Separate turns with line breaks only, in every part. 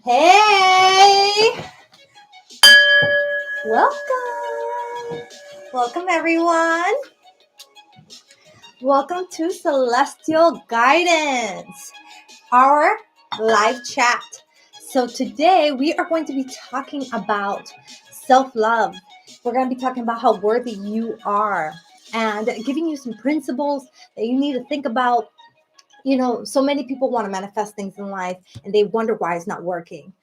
Hey! Welcome! Welcome, everyone. Welcome to Celestial Guidance, our live chat. So today we are going to be talking about self-love. We're going to be talking about how worthy you are and giving you some principles that you need to think about. You know, so many people want to manifest things in life and they wonder why it's not working.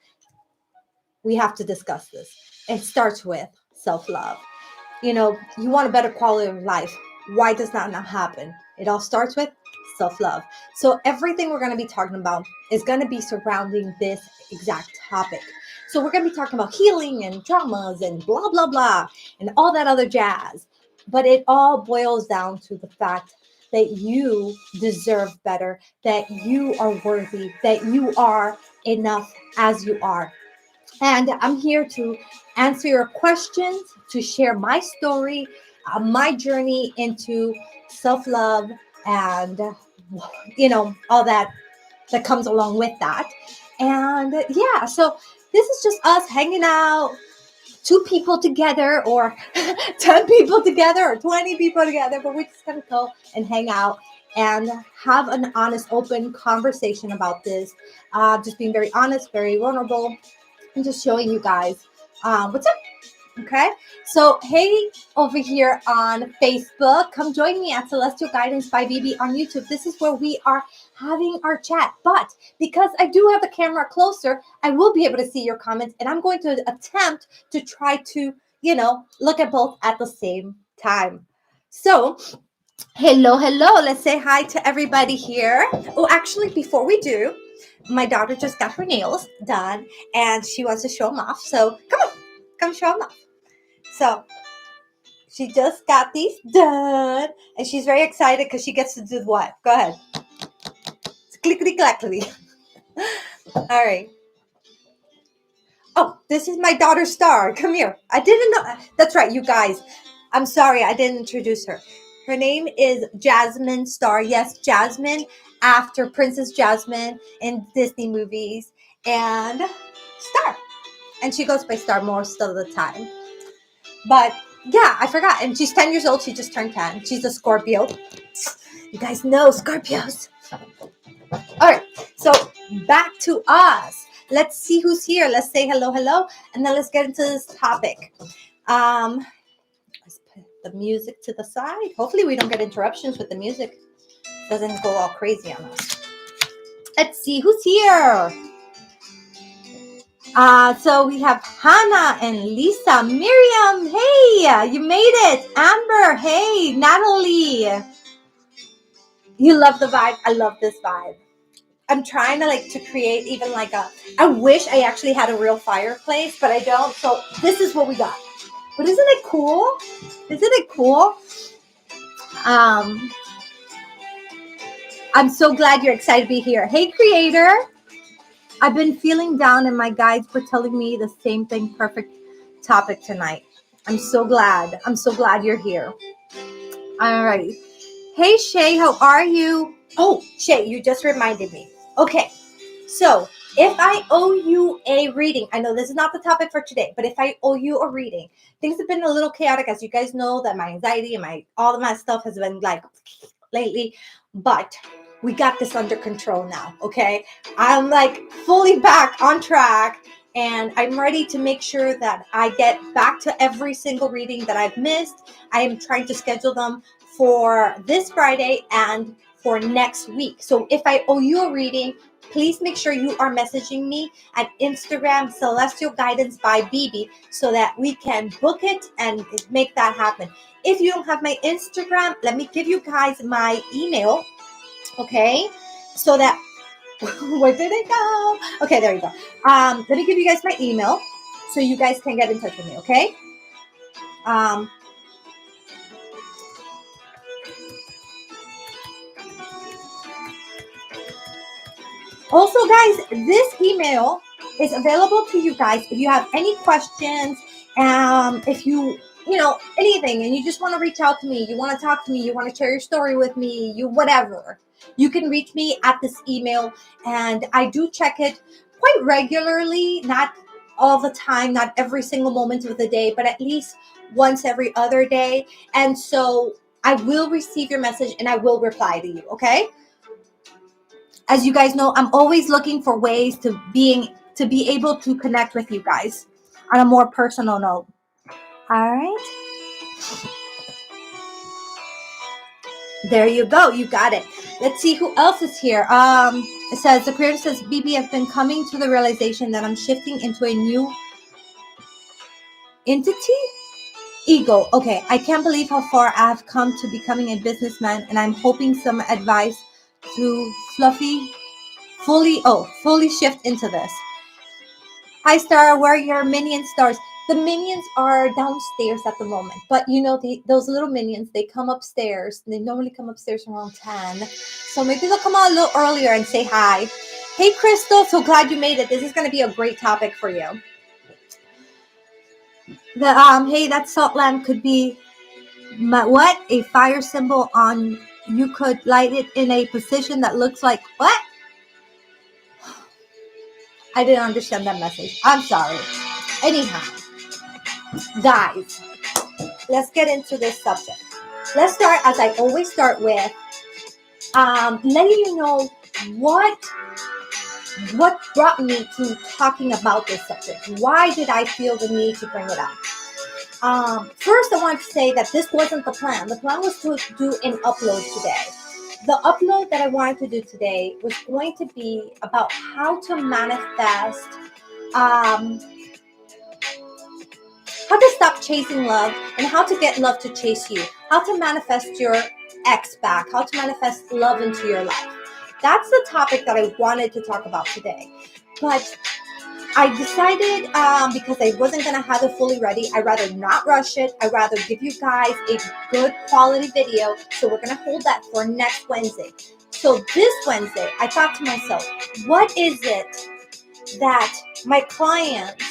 We have to discuss this. It starts with self-love. You know, you want a better quality of life. Why does that not happen? It all starts with self-love. So everything we're going to be talking about is going to be surrounding this exact topic. So we're going to be talking about healing and traumas and blah, blah, blah, and all that other jazz. But it all boils down to the fact that you deserve better, that you are worthy, that you are enough as you are. And I'm here to answer your questions, to share my story, my journey into self-love and, you know, all that comes along with that. And yeah, so this is just us hanging out, 2 people together or 10 people together or 20 people together, but we're just going to go and hang out and have an honest, open conversation about this. Just being very honest, very vulnerable, and just showing you guys what's up. Okay, so hey, over here on Facebook, come join me at Celestial Guidance by Bebe on YouTube. This is where we are having our chat, but because I do have the camera closer, I will be able to see your comments, and I'm going to attempt to try to, you know, look at both at the same time. So hello, let's say hi to everybody here. Oh, actually, before we do, my daughter just got her nails done and she wants to show them off. So come show them off. So she just got these done and she's very excited because she gets to do what? Go ahead. Clickety clackety. All right. Oh, this is my daughter Star. Come here. I didn't know. That's right, you guys. I'm sorry, I didn't introduce her. Her name is Jasmine Star. Yes, Jasmine, after Princess Jasmine in Disney movies. And Star. And she goes by Star most of the time. But yeah, I forgot. And she's 10 years old. She just turned 10. She's a Scorpio. You guys know Scorpios. All right. So back to us. Let's see who's here. Let's say hello. And then let's get into this topic. Let's put the music to the side. Hopefully we don't get interruptions with the music. It doesn't go all crazy on us. Let's see who's here. So we have Hannah and Lisa. Miriam, hey, you made it. Amber, hey. Natalie. You love the vibe. I love this vibe. I'm trying to create even I wish I actually had a real fireplace, but I don't. So this is what we got. But isn't it cool? I'm so glad you're excited to be here. Hey, creator. I've been feeling down and my guides were telling me the same thing. Perfect topic tonight. I'm so glad you're here. All right. Hey, Shay, how are you? Oh, Shay, you just reminded me. Okay. So if I owe you a reading, I know this is not the topic for today, but if I owe you a reading, things have been a little chaotic. As you guys know, that my anxiety and all of my stuff has been lately, but we got this under control now. Okay. I'm fully back on track and I'm ready to make sure that I get back to every single reading that I've missed. I am trying to schedule them for this Friday and for next week. So if I owe you a reading, please make sure you are messaging me at Instagram, Celestial Guidance by Bebe, so that we can book it and make that happen. If you don't have my Instagram, let me give you guys my email, okay? So that, where did it go? Okay, there you go. Let me give you guys my email so you guys can get in touch with me, okay? Also, guys, this email is available to you guys if you have any questions, if you know, anything, and you just want to reach out to me, you want to talk to me, you want to share your story with me, you whatever, you can reach me at this email, and I do check it quite regularly, not all the time, not every single moment of the day, but at least once every other day. And so I will receive your message and I will reply to you, okay? As you guys know, I'm always looking for ways to be able to connect with you guys on a more personal note. All right. There you go. You got it. Let's see who else is here. It says, the creator says, Bebe, I've been coming to the realization that I'm shifting into a new entity. Ego. Okay. I can't believe how far I have come to becoming a businessman, and I'm hoping some advice to fully shift into this. Hi, Star. Where are your minion stars? The minions are downstairs at the moment, but you know, those little minions, they come upstairs. They normally come upstairs around 10. So maybe they'll come out a little earlier and say hi. Hey, Crystal. So glad you made it. This is going to be a great topic for you. Hey, that salt lamp could be what? A fire symbol on, you could light it in a position that looks like what? I didn't understand that message. I'm sorry. Anyhow, guys, let's get into this subject. Let's start, as I always start with, letting you know what brought me to talking about this subject. Why did I feel the need to bring it up? First, I want to say that this wasn't the plan. The plan was to do an upload today. The upload that I wanted to do today was going to be about how to manifest, how to stop chasing love, and how to get love to chase you, how to manifest your ex back, how to manifest love into your life. That's the topic that I wanted to talk about today. But I decided, because I wasn't going to have it fully ready, I'd rather not rush it. I'd rather give you guys a good quality video. So we're going to hold that for next Wednesday. So this Wednesday, I thought to myself, what is it that my clients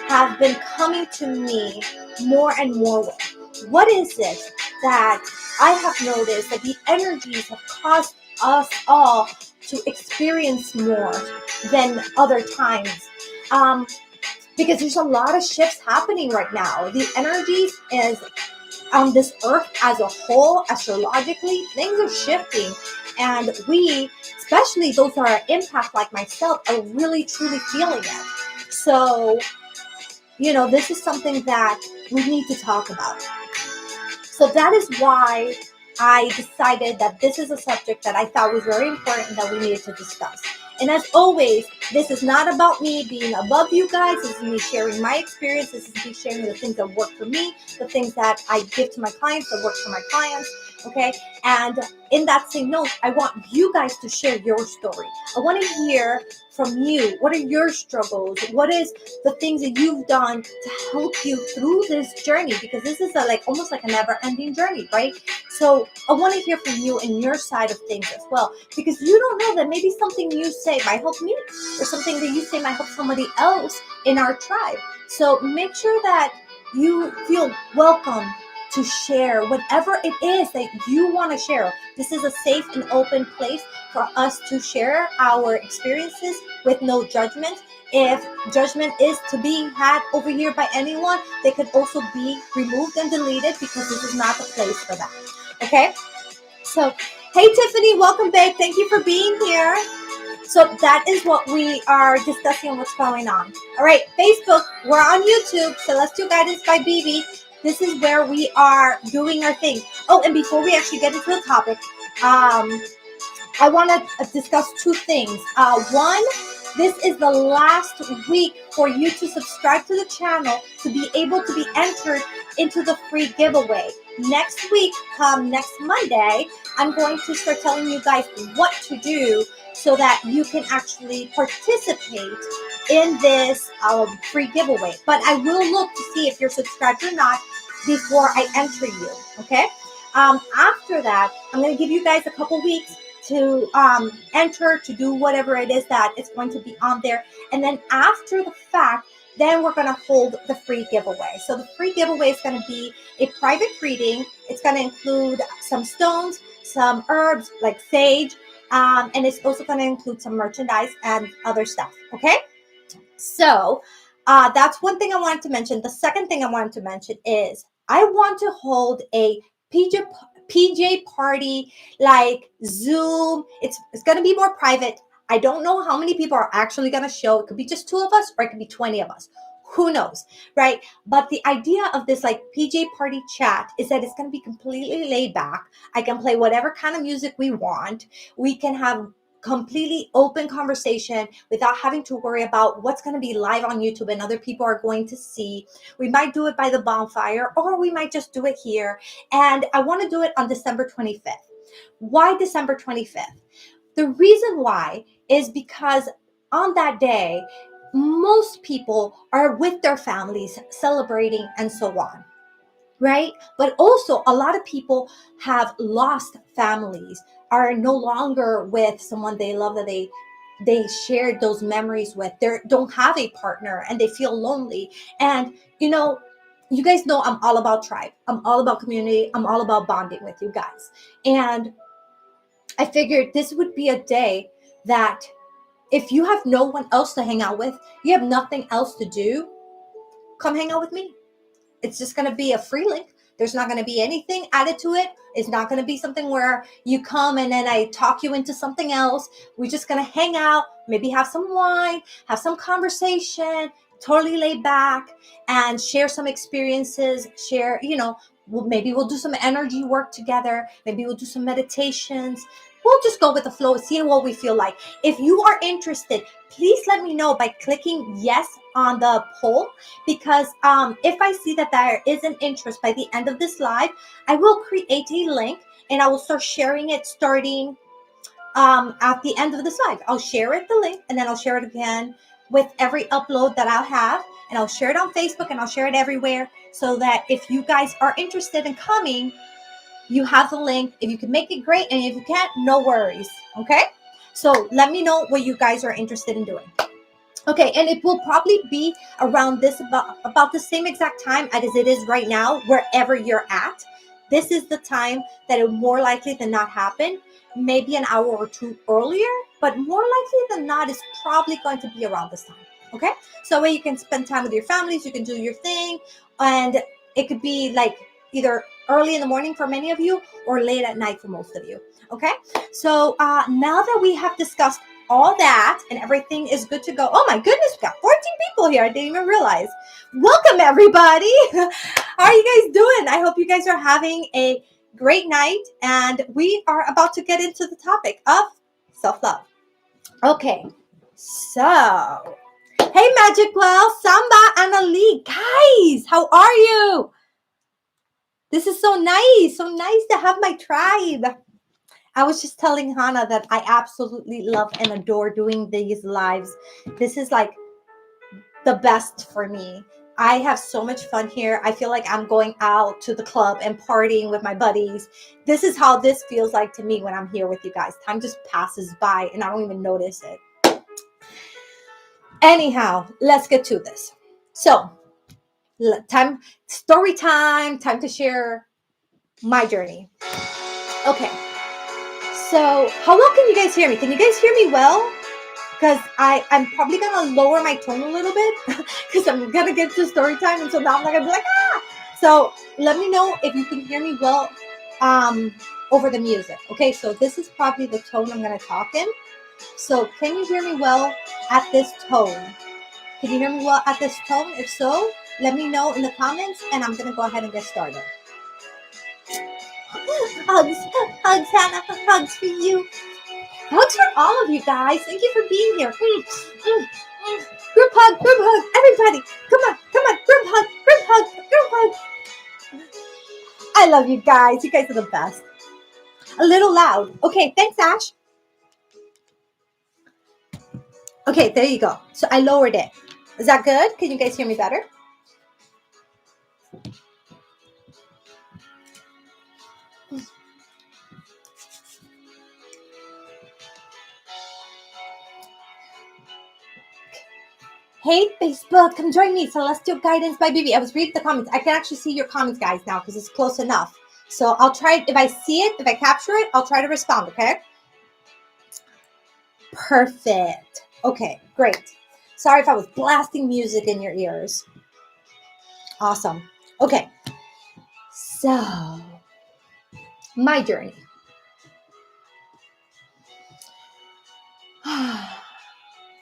have been coming to me more and more with? What is it that I have noticed that the energies have caused us all to experience more than other times? Because there's a lot of shifts happening right now. The energies is on this earth as a whole, astrologically, things are shifting. And we, especially those that are empath like myself, are really, truly feeling it. So, you know, this is something that we need to talk about. So that is why I decided that this is a subject that I thought was very important that we needed to discuss. And as always, this is not about me being above you guys. This is me sharing my experience. This is me sharing the things that work for me, the things that I give to my clients, that work for my clients. Okay. And in that same note, I want you guys to share your story. I want to hear from you. What are your struggles? What is the things that you've done to help you through this journey? Because this is almost like a never-ending journey, right? So I want to hear from you and your side of things as well, because you don't know that maybe something you say might help me, or something that you say might help somebody else in our tribe. So make sure that you feel welcome to share whatever it is that you want to share. This is a safe and open place for us to share our experiences with no judgment. If judgment is to be had over here by anyone, they could also be removed and deleted, because this is not the place for that. Okay? So, hey Tiffany, welcome babe. Thank you for being here. So that is what we are discussing and what's going on. All right, Facebook, we're on YouTube, Celestial Guidance by Bebe. This is where we are doing our thing. Oh, and before we actually get into the topic, I want to discuss two things. One, this is the last week for you to subscribe to the channel to be able to be entered into the free giveaway. Next week, come next Monday, I'm going to start telling you guys what to do so that you can actually participate in this free giveaway. But I will look to see if you're subscribed or not before I enter you, okay? After that, I'm going to give you guys a couple weeks to enter, to do whatever it is that is going to be on there. And then after the fact, then we're going to hold the free giveaway. So the free giveaway is going to be a private reading. It's going to include some stones, some herbs like sage, and it's also going to include some merchandise and other stuff. Okay? So that's one thing I wanted to mention. The second thing I wanted to mention is I want to hold a PJ party, like Zoom. It's going to be more private. I don't know how many people are actually going to show. It could be just 2 of us or it could be 20 of us. Who knows, right? But the idea of this like PJ party chat is that it's going to be completely laid back. I can play whatever kind of music we want. We can have completely open conversation without having to worry about what's going to be live on YouTube and other people are going to see. We might do it by the bonfire or we might just do it here. And I want to do it on December 25th. Why December 25th? The reason why is because on that day, most people are with their families celebrating and so on. Right? But also a lot of people have lost families, are no longer with someone they love that they shared those memories with. They don't have a partner and they feel lonely. And you guys know I'm all about tribe. I'm all about community. I'm all about bonding with you guys. And I figured this would be a day that if you have no one else to hang out with, you have nothing else to do, come hang out with me. It's just going to be a free link. There's not going to be anything added to it. It's not going to be something where you come and then I talk you into something else. We're just going to hang out, maybe have some wine, have some conversation, totally laid back and share some experiences, share, maybe we'll do some energy work together. Maybe we'll do some meditations. We'll just go with the flow, see what we feel like. If you are interested, please let me know by clicking yes on the poll, because if I see that there is an interest by the end of this live, I will create a link and I will start sharing it starting at the end of this live. I'll share it, the link, and then I'll share it again with every upload that I'll have, and I'll share it on Facebook and I'll share it everywhere so that if you guys are interested in coming, you have the link. If you can make it, great. And if you can't, no worries. Okay? So let me know what you guys are interested in doing. Okay, and it will probably be around this about the same exact time as it is right now, wherever you're at. This is the time that it will more likely than not happen. Maybe an hour or two earlier, but more likely than not is probably going to be around this time. Okay? So that way you can spend time with your families, you can do your thing, and it could be like either early in the morning for many of you or late at night for most of you. Okay? So now that we have discussed all that and everything is good to go. Oh my goodness, we got 14 people here. I didn't even realize. Welcome everybody. How are you guys doing? I hope you guys are having a great night, and we are about to get into the topic of self-love. Okay, so hey Magic Well, Samba, and Ali, guys, how are you? This is so nice to have my tribe. I was just telling Hannah that I absolutely love and adore doing these lives. This is like the best for me. I have so much fun here. I feel like I'm going out to the club and partying with my buddies. This is how this feels like to me when I'm here with you guys. Time just passes by and I don't even notice it. Anyhow, let's get to this. So, story time to share my journey. Okay. So, how well can you guys hear me? Can you guys hear me well? Because I'm probably going to lower my tone a little bit because I'm going to get to story time. And so now I'm not going to be like, ah. So let me know if you can hear me well over the music. Okay, so this is probably the tone I'm going to talk in. So can you hear me well at this tone? Can you hear me well at this tone? If so, let me know in the comments and I'm going to go ahead and get started. Hugs, hugs, Hannah, hugs for you. Hugs for all of you guys. Thank you for being here. Group hug, everybody. Come on, group hug, group hug. I love you guys. You guys are the best. A little loud. Okay, thanks, Ash. Okay, there you go. So I lowered it. Is that good? Can you guys hear me better? Hey, Facebook, come join me. Celestial Guidance by Bebe. I was reading the comments. I can actually see your comments, guys, now because it's close enough. So I'll try, if I see it, if I capture it, I'll try to respond, okay? Perfect. Okay, great. Sorry if I was blasting music in your ears. Awesome. Okay. So, my journey.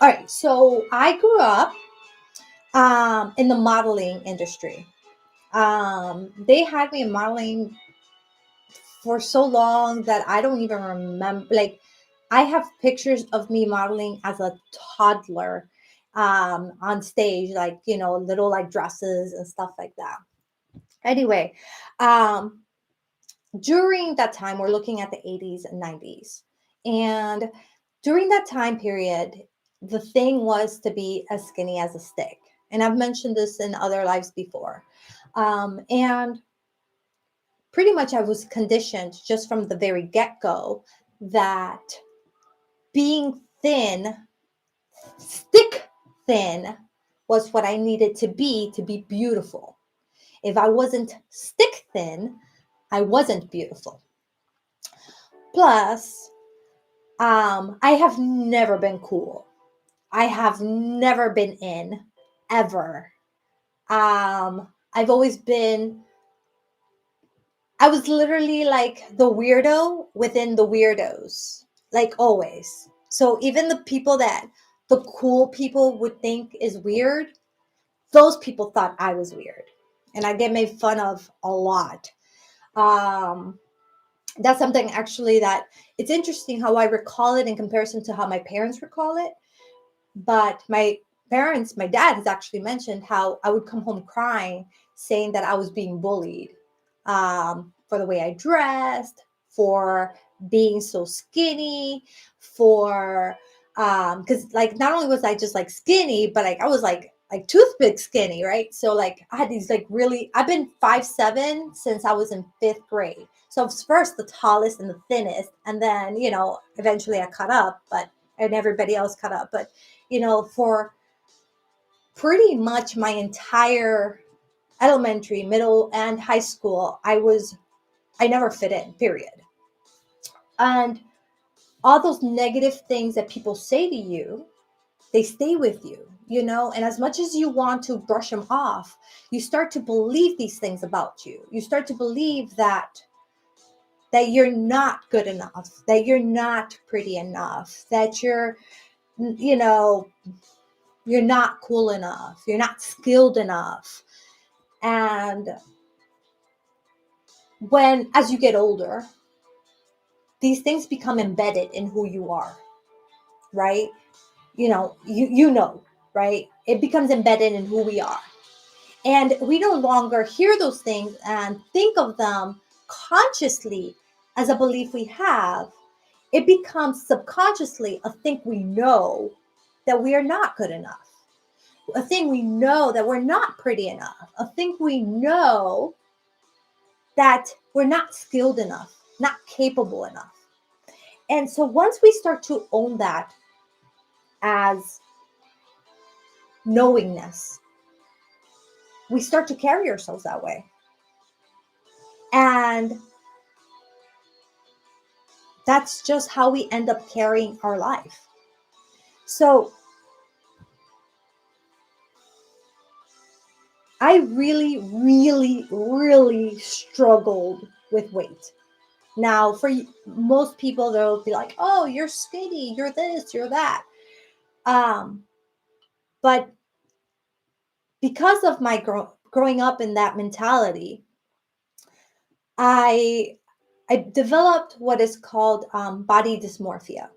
All right. So, I grew up in the modeling industry. They had me in modeling for so long that I don't even remember. Like, I have pictures of me modeling as a toddler on stage, like, little like dresses and stuff like that. Anyway, um, during that time, we're looking at the 80s and 90s. And during that time period, the thing was to be as skinny as a stick. And I've mentioned this in other lives before. And pretty much I was conditioned just from the very get-go that being thin, stick thin, was what I needed to be beautiful. If I wasn't stick thin, I wasn't beautiful. Plus, I have never been cool. I have never been in, ever. I've always been, I was literally like the weirdo within the weirdos, like always. So even the people that the cool people would think is weird, those people thought I was weird. And I get made fun of a lot. That's something actually that it's interesting how I recall it in comparison to how my parents recall it. But my parents, my dad has actually mentioned how I would come home crying, saying that I was being bullied for the way I dressed, for being so skinny, for because like not only was I just like skinny, but like I was like toothpick skinny, right? So like I had these like really, I've been 5'7" since I was in 5th grade. So I was first the tallest and the thinnest, and then eventually I cut up, and everybody else cut up, but for pretty much my entire elementary, middle, and high school, I never fit in, period. And all those negative things that people say to you, they stay with you, and as much as you want to brush them off, you start to believe these things about you. You start to believe that you're not good enough, that you're not pretty enough, that you're not cool enough, you're not skilled enough. And as you get older, these things become embedded in who you are, right? Right? It becomes embedded in who we are. And we no longer hear those things and think of them consciously as a belief we have. It becomes subconsciously a thing we know that we are not good enough, a thing we know that we're not pretty enough, a thing we know that we're not skilled enough, not capable enough. And so once we start to own that as knowingness, we start to carry ourselves that way. And that's just how we end up carrying our life. So I really, really, really struggled with weight. Now, for most people, they'll be like, oh, you're skinny, you're this, you're that. But because of my growing up in that mentality, I I developed what is called body dysmorphia.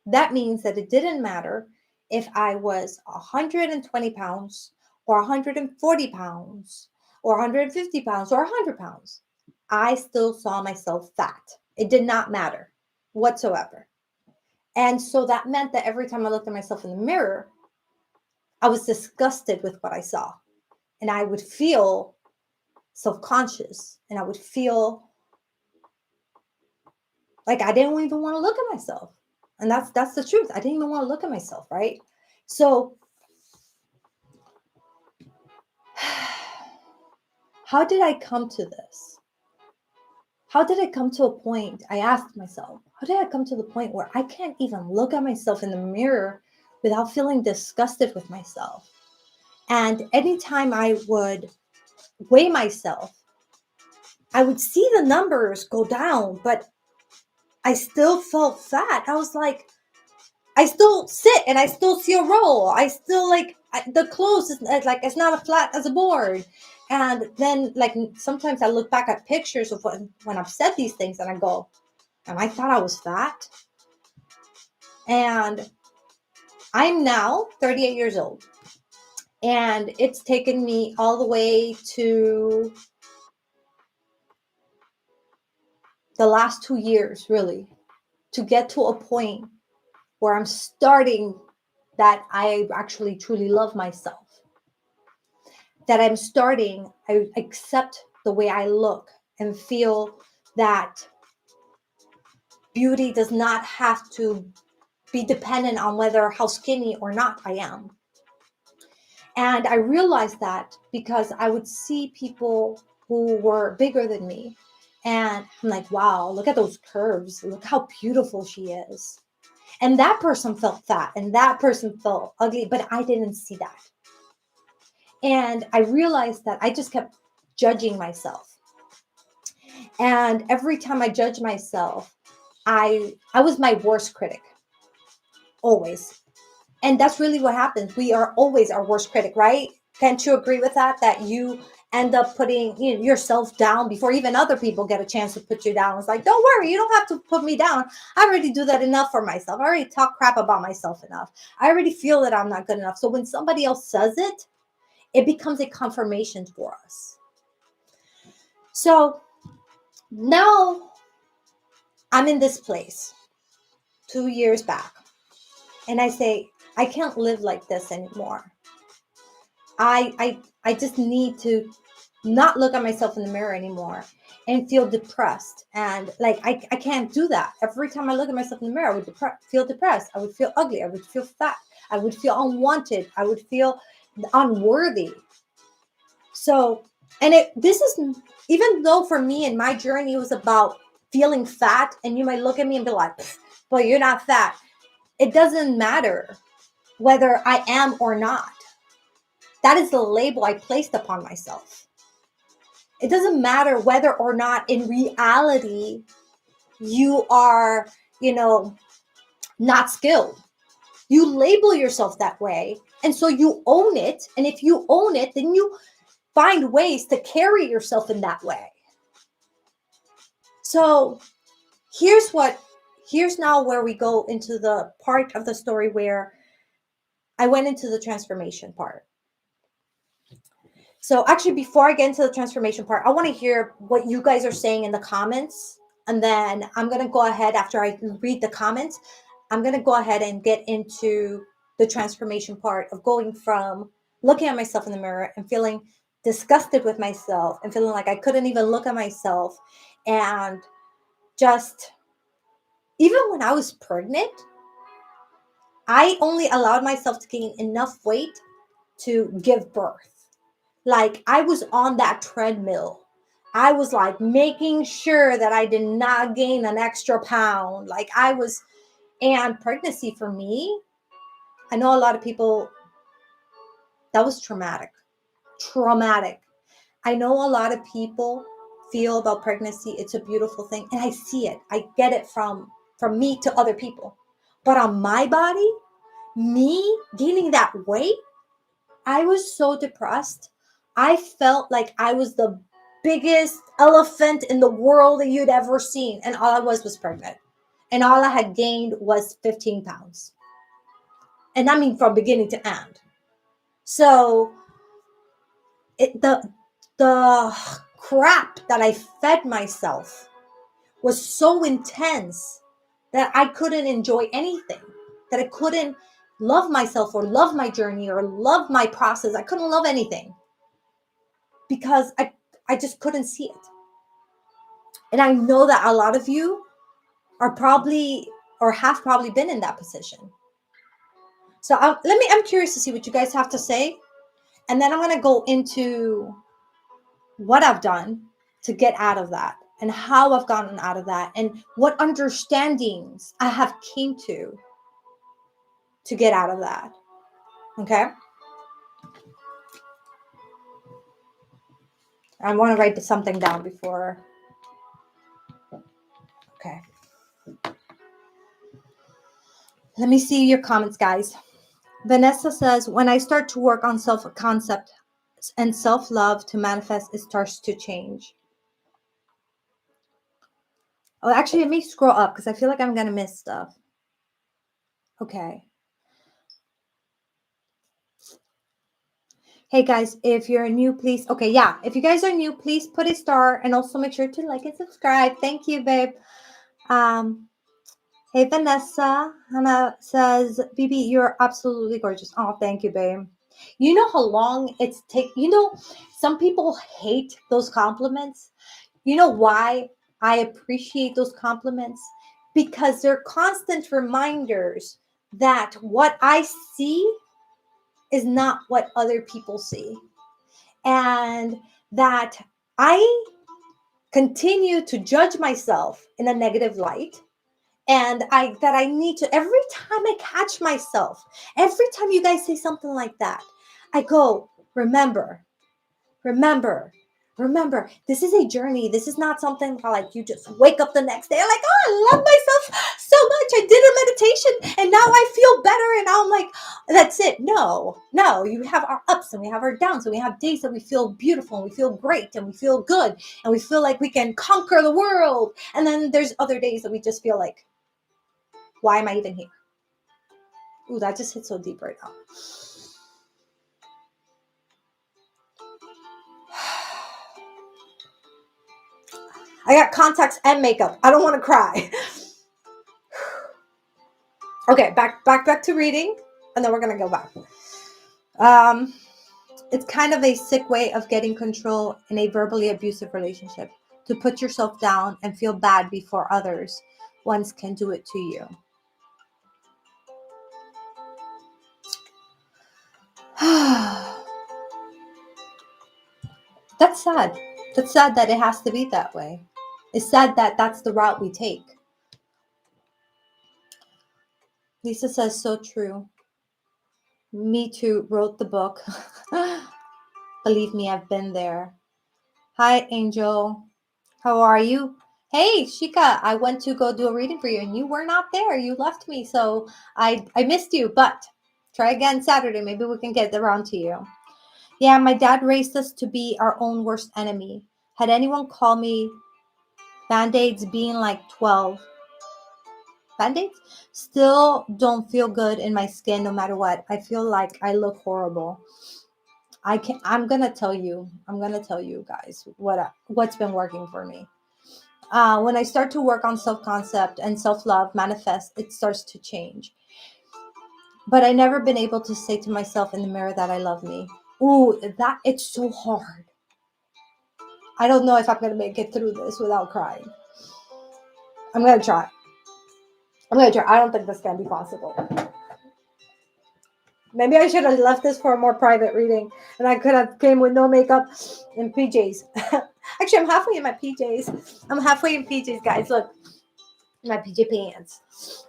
That means that it didn't matter if I was 120 pounds or 140 pounds or 150 pounds or 100 pounds. I still saw myself fat. It did not matter whatsoever. And so that meant that every time I looked at myself in the mirror, I was disgusted with what I saw. And I would feel self-conscious, and I would feel like I didn't even want to look at myself. And that's the truth. I didn't even want to look at myself, right? So how did I come to this? How did I come to a point? I asked myself, how did I come to the point where I can't even look at myself in the mirror without feeling disgusted with myself? And anytime I would weigh myself, I would see the numbers go down, but I still felt fat. I was like, I still sit and I still see a roll. I still the clothes is like, it's not as flat as a board. And then like sometimes I look back at pictures of when I've said these things and I go, and I thought I was fat. And I'm now 38 years old. And it's taken me all the way to the last 2 years, really, to get to a point where I'm starting that I actually truly love myself. That I'm starting, I accept the way I look and feel that beauty does not have to be dependent on whether how skinny or not I am. And I realized that because I would see people who were bigger than me. And I'm like, wow, look at those curves. Look how beautiful she is. And that person felt fat and that person felt ugly, but I didn't see that. And I realized that I just kept judging myself. And every time I judged myself, I was my worst critic. Always. And that's really what happens. We are always our worst critic, right? Can't you agree with that? That you end up putting yourself down before even other people get a chance to put you down. It's like, don't worry, you don't have to put me down. I already do that enough for myself. I already talk crap about myself enough. I already feel that I'm not good enough. So when somebody else says it, it becomes a confirmation for us. So now I'm in this place 2 years back. And I say, I can't live like this anymore. I just need to not look at myself in the mirror anymore and feel depressed. And like, I can't do that. Every time I look at myself in the mirror, I would feel depressed. I would feel ugly. I would feel fat. I would feel unwanted. I would feel unworthy. So, and this is, even though for me in my journey, it was about feeling fat, and you might look at me and be like, well, you're not fat. It doesn't matter whether I am or not. That is the label I placed upon myself. It doesn't matter whether or not in reality you are, not skilled. You label yourself that way. And so you own it. And if you own it, then you find ways to carry yourself in that way. So here's now where we go into the part of the story where I went into the transformation part. So actually, before I get into the transformation part, I want to hear what you guys are saying in the comments. And then I'm going to go ahead, after I read the comments, I'm going to go ahead and get into the transformation part of going from looking at myself in the mirror and feeling disgusted with myself and feeling like I couldn't even look at myself. And just, even when I was pregnant, I only allowed myself to gain enough weight to give birth. Like, I was on that treadmill. I was like making sure that I did not gain an extra pound. Like and pregnancy for me, I know a lot of people, that was traumatic. I know a lot of people feel about pregnancy, it's a beautiful thing. And I see it. I get it from me to other people. But on my body, me gaining that weight, I was so depressed. I felt like I was the biggest elephant in the world that you'd ever seen. And all I was pregnant. And all I had gained was 15 pounds. And I mean from beginning to end. So the crap that I fed myself was so intense that I couldn't enjoy anything, that I couldn't love myself or love my journey or love my process. I couldn't love anything because I just couldn't see it. And I know that a lot of you are probably or have probably been in that position. So I'm curious to see what you guys have to say. And then I'm going to go into what I've done to get out of that and how I've gotten out of that and what understandings I have came to get out of that. Okay. I want to write something down before. Okay. Let me see your comments, guys. Vanessa says, when I start to work on self-concept and self-love to manifest, it starts to change. Oh, actually, let me scroll up because I feel like I'm going to miss stuff. Okay. Hey guys, if you're new, please. Okay, yeah. If you guys are new, please put a star and also make sure to like and subscribe. Thank you, babe. Hey Vanessa. Hannah says, Bebe, you're absolutely gorgeous. Oh, thank you, babe. You know how long it's some people hate those compliments. You know why I appreciate those compliments? Because they're constant reminders that what I see is not what other people see. And that I continue to judge myself in a negative light. And I need to, every time I catch myself, every time you guys say something like that, I go, remember, this is a journey. This is not something like you just wake up the next day like, oh, I love myself so much. I did a meditation and now I feel better. And now I'm like, that's it. No, you have our ups and we have our downs and we have days that we feel beautiful and we feel great and we feel good and we feel like we can conquer the world. And then there's other days that we just feel like, why am I even here? Ooh, that just hit so deep right now. I got contacts and makeup. I don't want to cry. Okay, back to reading, and then we're gonna go back. It's kind of a sick way of getting control in a verbally abusive relationship, to put yourself down and feel bad before others once can do it to you. That's sad. That's sad that it has to be that way. It's sad that that's the route we take. Lisa says, so true. Me too, wrote the book. Believe me, I've been there. Hi, Angel. How are you? Hey, Shika, I went to go do a reading for you and you were not there. You left me, so I missed you, but try again Saturday. Maybe we can get around to you. Yeah, my dad raised us to be our own worst enemy. Had anyone call me Band-Aids being like 12. Band-Aids? Still don't feel good in my skin no matter what. I feel like I look horrible. I'm gonna tell you guys what's been working for me. When I start to work on self-concept and self-love manifest, it starts to change. But I never been able to say to myself in the mirror that I love me. Ooh, it's so hard. I don't know if I'm gonna make it through this without crying. I'm gonna try. I don't think this can be possible. Maybe I should have left this for a more private reading, and I could have came with no makeup and PJs. Actually, I'm halfway in my PJs. I'm halfway in PJs, guys. Look, my PJ pants.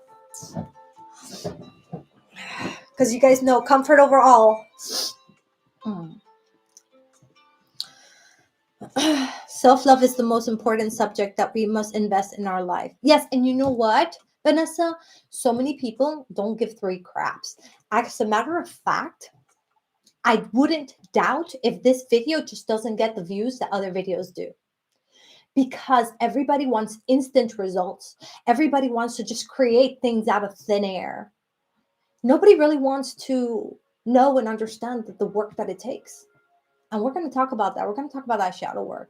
Because you guys know, comfort over all. Self-love is the most important subject that we must invest in our life. Yes, and you know what, Vanessa? So many people don't give three craps. As a matter of fact, I wouldn't doubt if this video just doesn't get the views that other videos do. Because everybody wants instant results. Everybody wants to just create things out of thin air. Nobody really wants to know and understand the work that it takes. And we're going to talk about that. We're going to talk about that shadow work.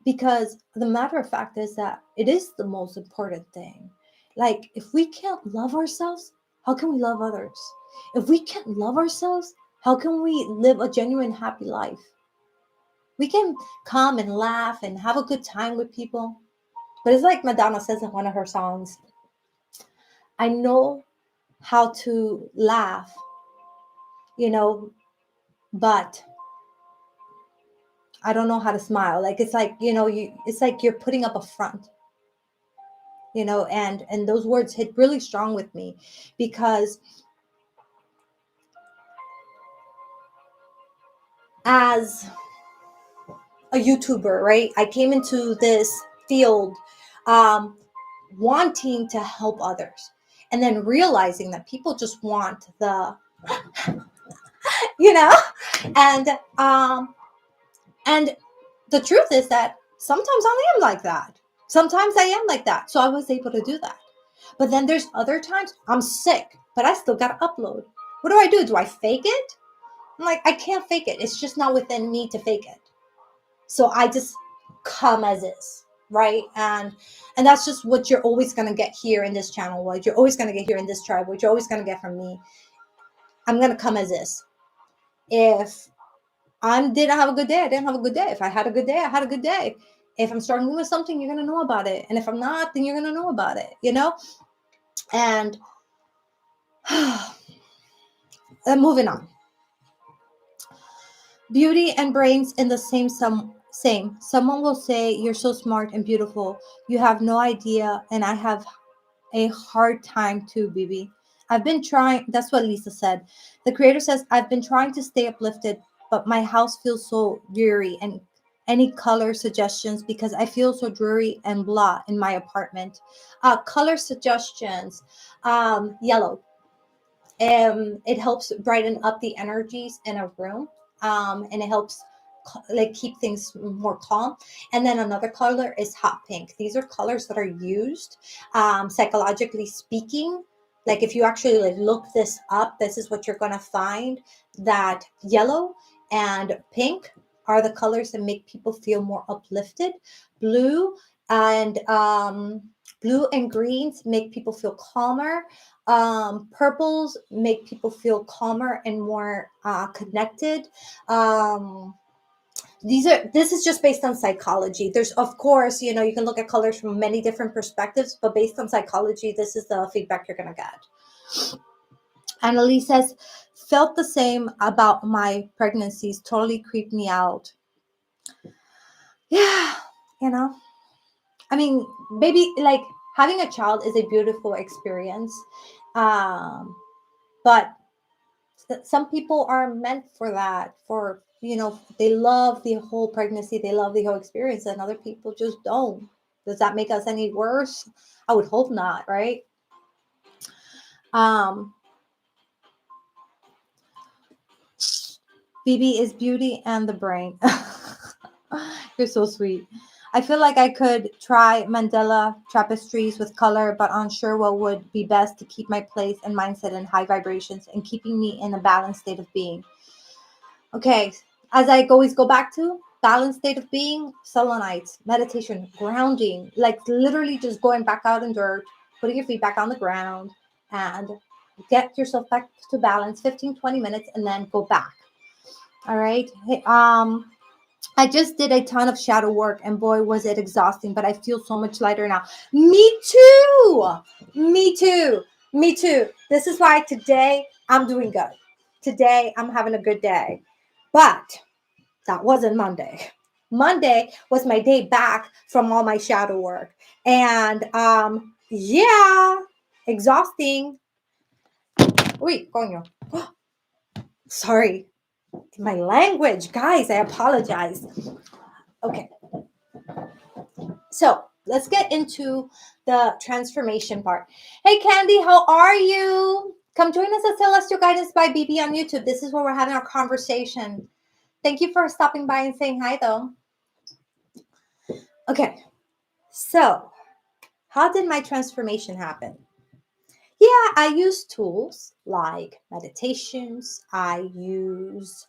Because the matter of fact is that it is the most important thing. Like, if we can't love ourselves, how can we love others? If we can't love ourselves, how can we live a genuine, happy life? We can come and laugh and have a good time with people. But it's like Madonna says in one of her songs, I know how to laugh, but I don't know how to smile. Like, it's like, it's like you're putting up a front, and those words hit really strong with me because as a YouTuber, right, I came into this field wanting to help others and then realizing that people just want the, and and the truth is that sometimes I am like that. Sometimes I am like that. So I was able to do that. But then there's other times I'm sick, but I still got to upload. What do? Do I fake it? I'm like, I can't fake it. It's just not within me to fake it. So I just come as is, right? And that's just what you're always going to get here in this channel, what you're always going to get here in this tribe, what you're always going to get from me. I'm going to come as is. If I didn't have a good day, I didn't have a good day. If I had a good day, I had a good day. If I'm struggling with something, you're going to know about it. And if I'm not, then you're going to know about it, And moving on. Beauty and brains in the same. Someone will say, you're so smart and beautiful. You have no idea. And I have a hard time too, Bebe. I've been trying. That's what Lisa said. The creator says, I've been trying to stay uplifted, but my house feels so dreary. And any color suggestions, because I feel so dreary and blah in my apartment. Color suggestions. Yellow. It helps brighten up the energies in a room. And it helps like keep things more calm. And then another color is hot pink. These are colors that are used psychologically speaking. Like, if you actually like look this up, this is what you're going to find, that yellow and pink are the colors that make people feel more uplifted. Blue and greens make people feel calmer. Purples make people feel calmer and more connected. This is just based on psychology. There's, of course, you can look at colors from many different perspectives, but based on psychology, this is the feedback you're going to get. Annalise says, felt the same about my pregnancies. Totally creeped me out. Yeah, I mean, baby, like, having a child is a beautiful experience. But some people are meant for that, they love the whole pregnancy, they love the whole experience, and other people just don't. Does that make us any worse? I would hope not, right? Bebe is beauty and the brain. You're so sweet. I feel like I could try mandala tapestries with color, but unsure what would be best to keep my place and mindset in high vibrations and keeping me in a balanced state of being. Okay, as I always go back to, balanced state of being, selenites, meditation, grounding, like literally just going back out in dirt, putting your feet back on the ground, and get yourself back to balance, 15, 20 minutes, and then go back. All right. I just did a ton of shadow work, and boy, was it exhausting, but I feel so much lighter now. Me too. Me too. Me too. This is why today I'm doing good. Today I'm having a good day. But that wasn't Monday. Monday was my day back from all my shadow work. And yeah, exhausting. Wait, coño. Sorry. My language, guys, I apologize. Okay. So let's get into the transformation part. Hey, Candy, how are you? Come join us at Celestial Guidance by Bebe on YouTube. This is where we're having our conversation. Thank you for stopping by and saying hi, though. Okay, so how did my transformation happen? Yeah, I use tools like meditations. I use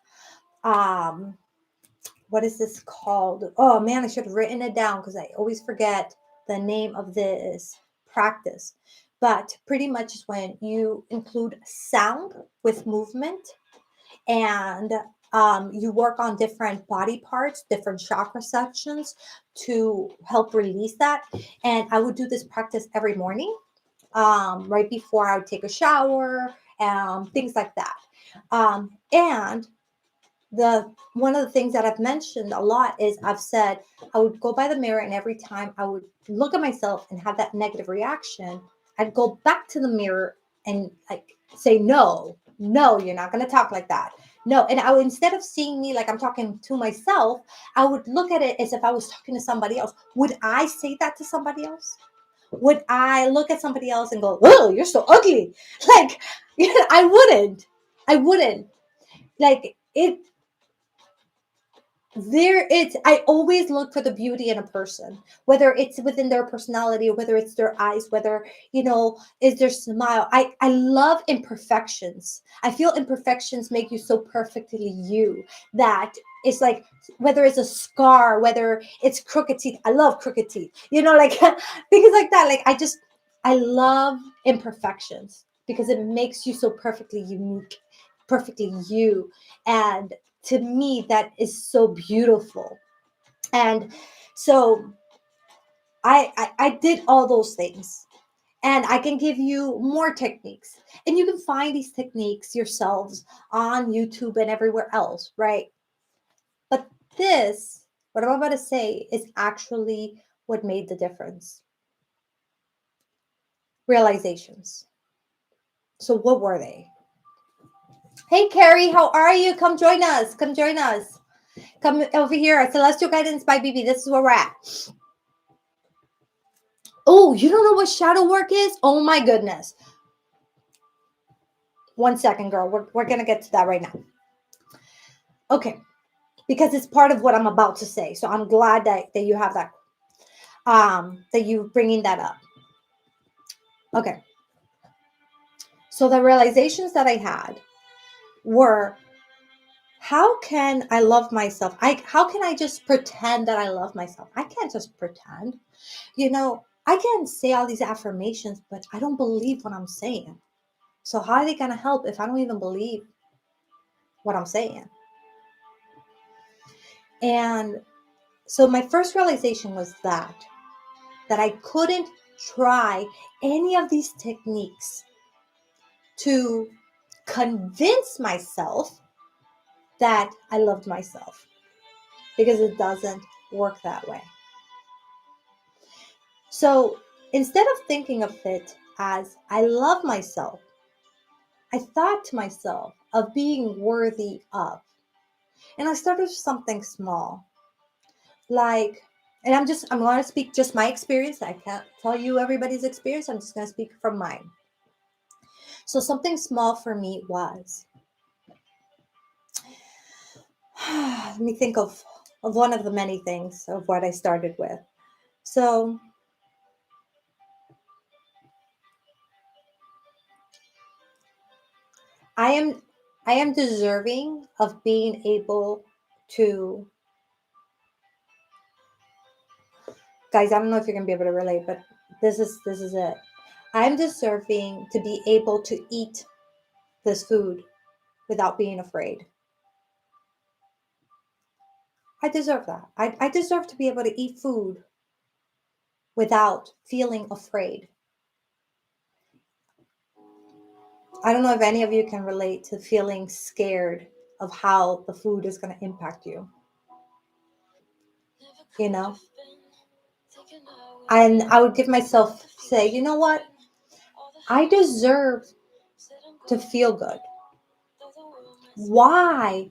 what is this called? Oh man, I should have written it down because I always forget the name of this practice. But pretty much is when you include sound with movement, and you work on different body parts, different chakra sections to help release that. And I would do this practice every morning, right before I would take a shower, things like that. And the one of the things that I've mentioned a lot is I've said I would go by the mirror, and every time I would look at myself and have that negative reaction, I'd go back to the mirror and like say, no, you're not going to talk like that. No. And I would, instead of seeing me like I'm talking to myself, I would look at it as if I was talking to somebody else. Would I say that to somebody else? Would I look at somebody else and go, "Oh, you're so ugly"? Like, I wouldn't. Like it I always look for the beauty in a person, whether it's within their personality or whether it's their eyes, whether is their smile. I love imperfections. I feel imperfections make you so perfectly you that it's like, whether it's a scar, whether it's crooked teeth. I love crooked teeth, like things like that. Like, I love imperfections because it makes you so perfectly unique, perfectly you. And to me, that is so beautiful. And so I did all those things, and I can give you more techniques, and you can find these techniques yourselves on YouTube and everywhere else, right? But this, what I'm about to say, is actually what made the difference. Realizations. So what were they? Hey Carrie, how are you? Come join us. Come over here at Celestial Guidance by Bebe. This is where we're at. Oh, you don't know what shadow work is? Oh my goodness. 1 second, girl. We're going to get to that right now. Okay. Because it's part of what I'm about to say. So I'm glad that you have that, that you bringing that up. Okay. So the realizations that I had were, how can I love myself? How can I just pretend that I love myself? I can't just pretend. I can say all these affirmations, but I don't believe what I'm saying. So how are they going to help if I don't even believe what I'm saying? And so my first realization was that I couldn't try any of these techniques to convince myself that I loved myself, because it doesn't work that way. So instead of thinking of it as I love myself, I thought to myself of being worthy of. And I started with something small. Like, and I'm going to speak just my experience. I can't tell you everybody's experience. I'm just going to speak from mine. So something small for me was, let me think of one of the many things of what I started with. So I am deserving of being able to, guys, I don't know if you're going to be able to relate, but this is it. I'm deserving to be able to eat this food without being afraid. I deserve that. I deserve to be able to eat food without feeling afraid. I don't know if any of you can relate to feeling scared of how the food is going to impact you. And I would give myself, say, you know what? I deserve to feel good. Why?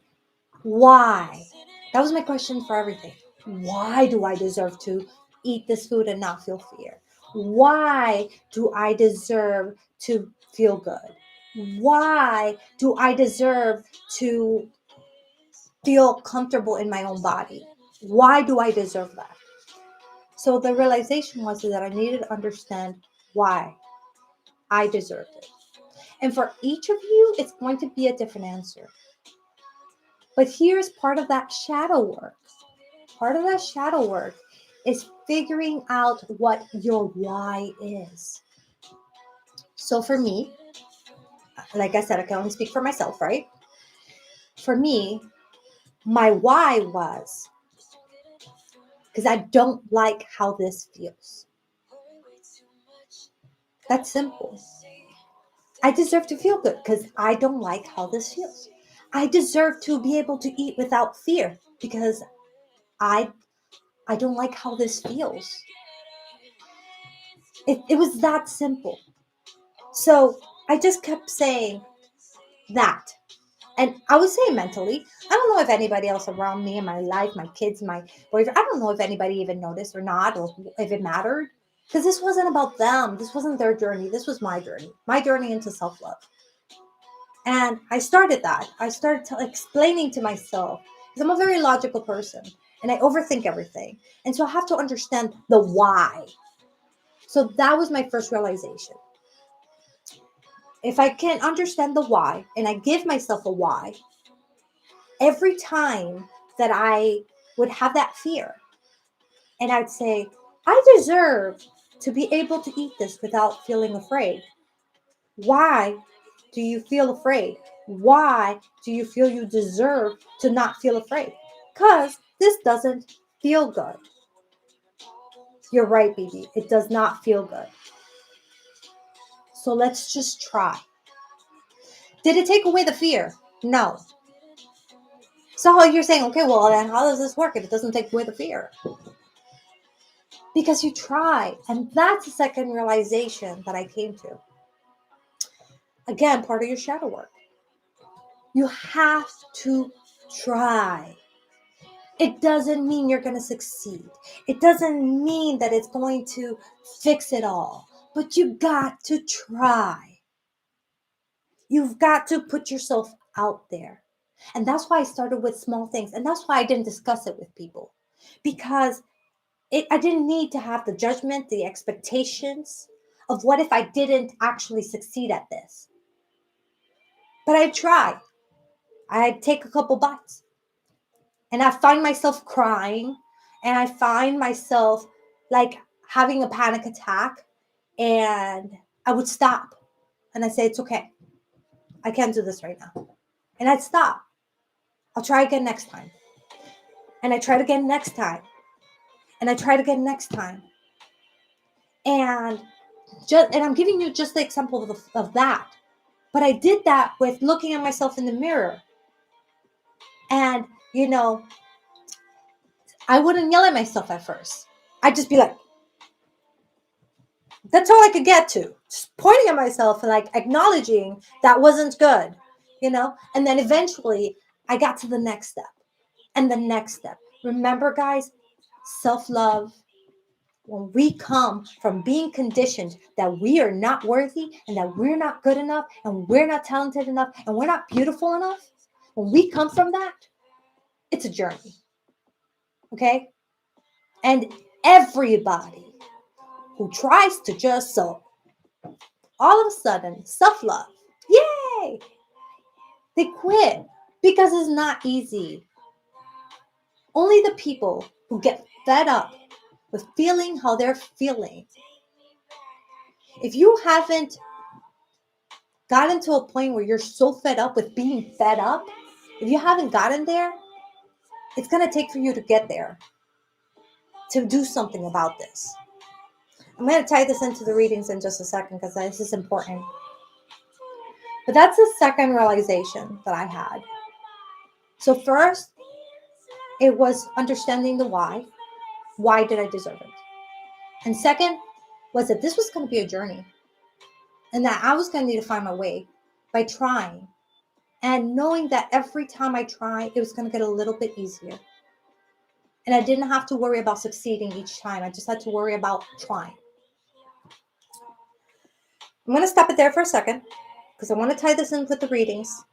That was my question for everything. Why do I deserve to eat this food and not feel fear? Why do I deserve to feel good? Why do I deserve to feel comfortable in my own body? Why do I deserve that? So the realization was that I needed to understand why I deserved it. And for each of you, it's going to be a different answer. But here's part of that shadow work. Part of that shadow work is figuring out what your why is. So for me, like I said, I can only speak for myself, right? For me, my why was because I don't like how this feels. That's simple. I deserve to feel good because I don't like how this feels. I deserve to be able to eat without fear because I don't like how this feels. It was that simple. So I just kept saying that. And I would say mentally, I don't know if anybody else around me in my life, my kids, my boyfriend, I don't know if anybody even noticed or not, or if it mattered. Because this wasn't about them. This wasn't their journey. This was my journey into self-love. And I started that. I started explaining to myself, because I'm a very logical person and I overthink everything. And so I have to understand the why. So that was my first realization. If I can understand the why and I give myself a why, every time that I would have that fear and I'd say, I deserve to be able to eat this without feeling afraid. Why do you feel afraid? Why do you feel you deserve to not feel afraid? Because this doesn't feel good. You're right, Bebe. It does not feel good. So let's just try. Did it take away the fear? No. So you're saying, okay, well, then how does this work if it doesn't take away the fear? Because you try. And that's the second realization that I came to. Again, part of your shadow work. You have to try. It doesn't mean you're going to succeed. It doesn't mean that it's going to fix it all. But you got to try. You've got to put yourself out there. And that's why I started with small things. And that's why I didn't discuss it with people. Because I didn't need to have the judgment, the expectations of what if I didn't actually succeed at this. But I'd try. I'd take a couple bites. And I find myself crying. And I find myself like having a panic attack. And I would stop. And I'd say, it's okay. I can't do this right now. And I'd stop. I'll try again next time. And I tried again next time. And I tried again next time. And I'm giving you just the example of that. But I did that with looking at myself in the mirror. And, I wouldn't yell at myself at first. I'd just be like, that's all I could get to. Just pointing at myself and like acknowledging that wasn't good, And then eventually I got to the next step and the next step. Remember, guys, self-love. When we come from being conditioned that we are not worthy and that we're not good enough and we're not talented enough and we're not beautiful enough, when we come from that, it's a journey. Okay? And everybody who tries to just all of a sudden, self-love, yay! They quit because it's not easy. Only the people who get fed up with feeling how they're feeling. If you haven't gotten to a point where you're so fed up with being fed up, if you haven't gotten there, it's going to take for you to get there, to do something about this. I'm going to tie this into the readings in just a second because this is important. But that's the second realization that I had. So first, it was understanding the why. Why did I deserve it? And second was that this was going to be a journey and that I was going to need to find my way by trying and knowing that every time I try, it was going to get a little bit easier. And I didn't have to worry about succeeding each time. I just had to worry about trying. I'm going to stop it there for a second because I want to tie this in with the readings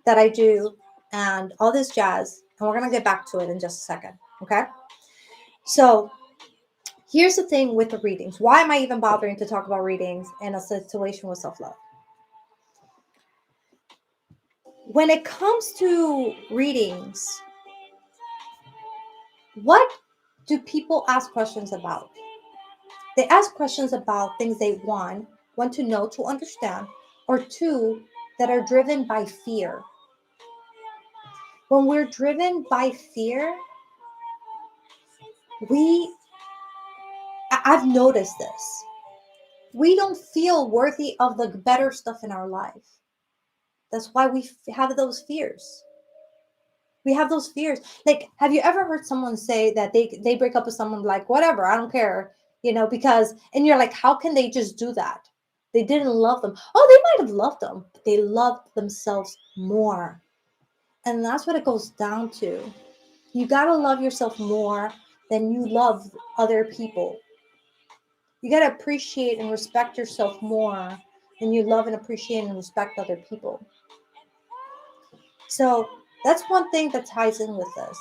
that I do and all this jazz. And we're going to get back to it in just a second. Okay. So here's the thing with the readings. Why am I even bothering to talk about readings in a situation with self-love? When it comes to readings, what do people ask questions about? They ask questions about things they want to know, to understand, or two, that are driven by fear. When we're driven by fear, I've noticed this. We don't feel worthy of the better stuff in our life. That's why we have those fears. We have those fears. Like, have you ever heard someone say that they break up with someone, like, whatever, I don't care, because, and you're like, how can they just do that? They didn't love them. Oh, they might have loved them, but they loved themselves more. And that's what it goes down to. You got to love yourself more than you love other people. You got to appreciate and respect yourself more than you love and appreciate and respect other people. So that's one thing that ties in with this.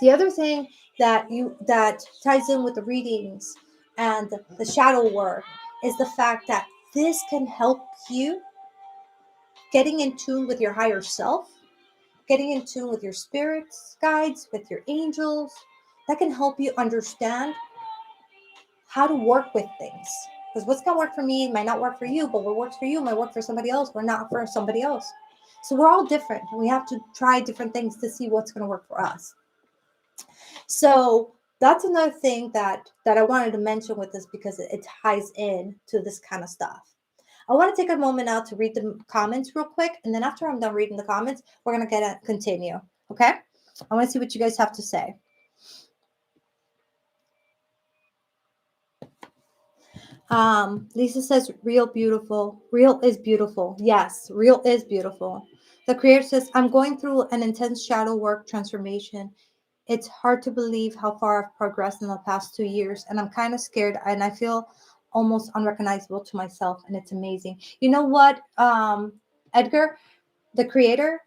The other thing that ties in with the readings and the shadow work is the fact that this can help you getting in tune with your higher self, getting in tune with your spirits, guides, with your angels. That can help you understand how to work with things. Because what's going to work for me might not work for you, but what works for you might work for somebody else, or not for somebody else. So we're all different. We have to try different things to see what's going to work for us. So that's another thing that I wanted to mention with this, because it ties in to this kind of stuff. I want to take a moment now to read the comments real quick. And then after I'm done reading the comments, we're going to continue. Okay. I want to see what you guys have to say. Lisa says, real beautiful. Real is beautiful. Yes, real is beautiful. The creator says, I'm going through an intense shadow work transformation. It's hard to believe how far I've progressed in the past 2 years, and I'm kind of scared, and I feel almost unrecognizable to myself, and it's amazing. You know what, Edgar, the creator,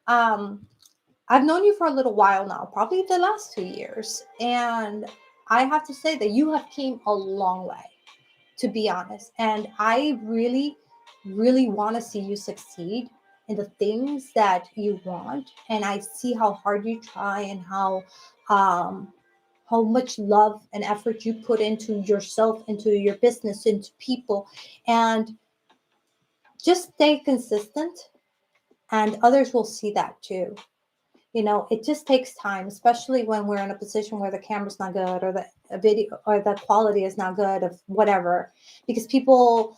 I've known you for a little while now, probably the last 2 years, and I have to say that you have came a long way, to be honest. And I really, really want to see you succeed in the things that you want. And I see how hard you try, and how much love and effort you put into yourself, into your business, into people. And just stay consistent, and others will see that too. It just takes time, especially when we're in a position where the camera's not good, or the video or the quality is not good, of whatever, because people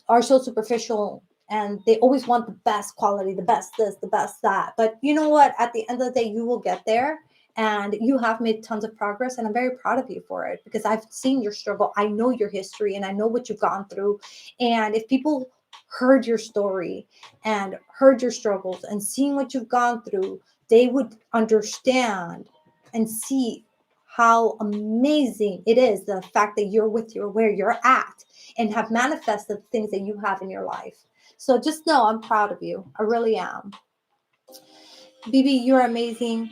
are so superficial, and they always want the best quality, the best this, the best that. But you know what? At the end of the day, you will get there, and you have made tons of progress, and I'm very proud of you for it, because I've seen your struggle. I know your history, and I know what you've gone through. And if people heard your story and heard your struggles and seen what you've gone through, they would understand and see how amazing it is, the fact that you're where you're at, and have manifested things that you have in your life. So just know I'm proud of you. I really am. Bebe, you're amazing.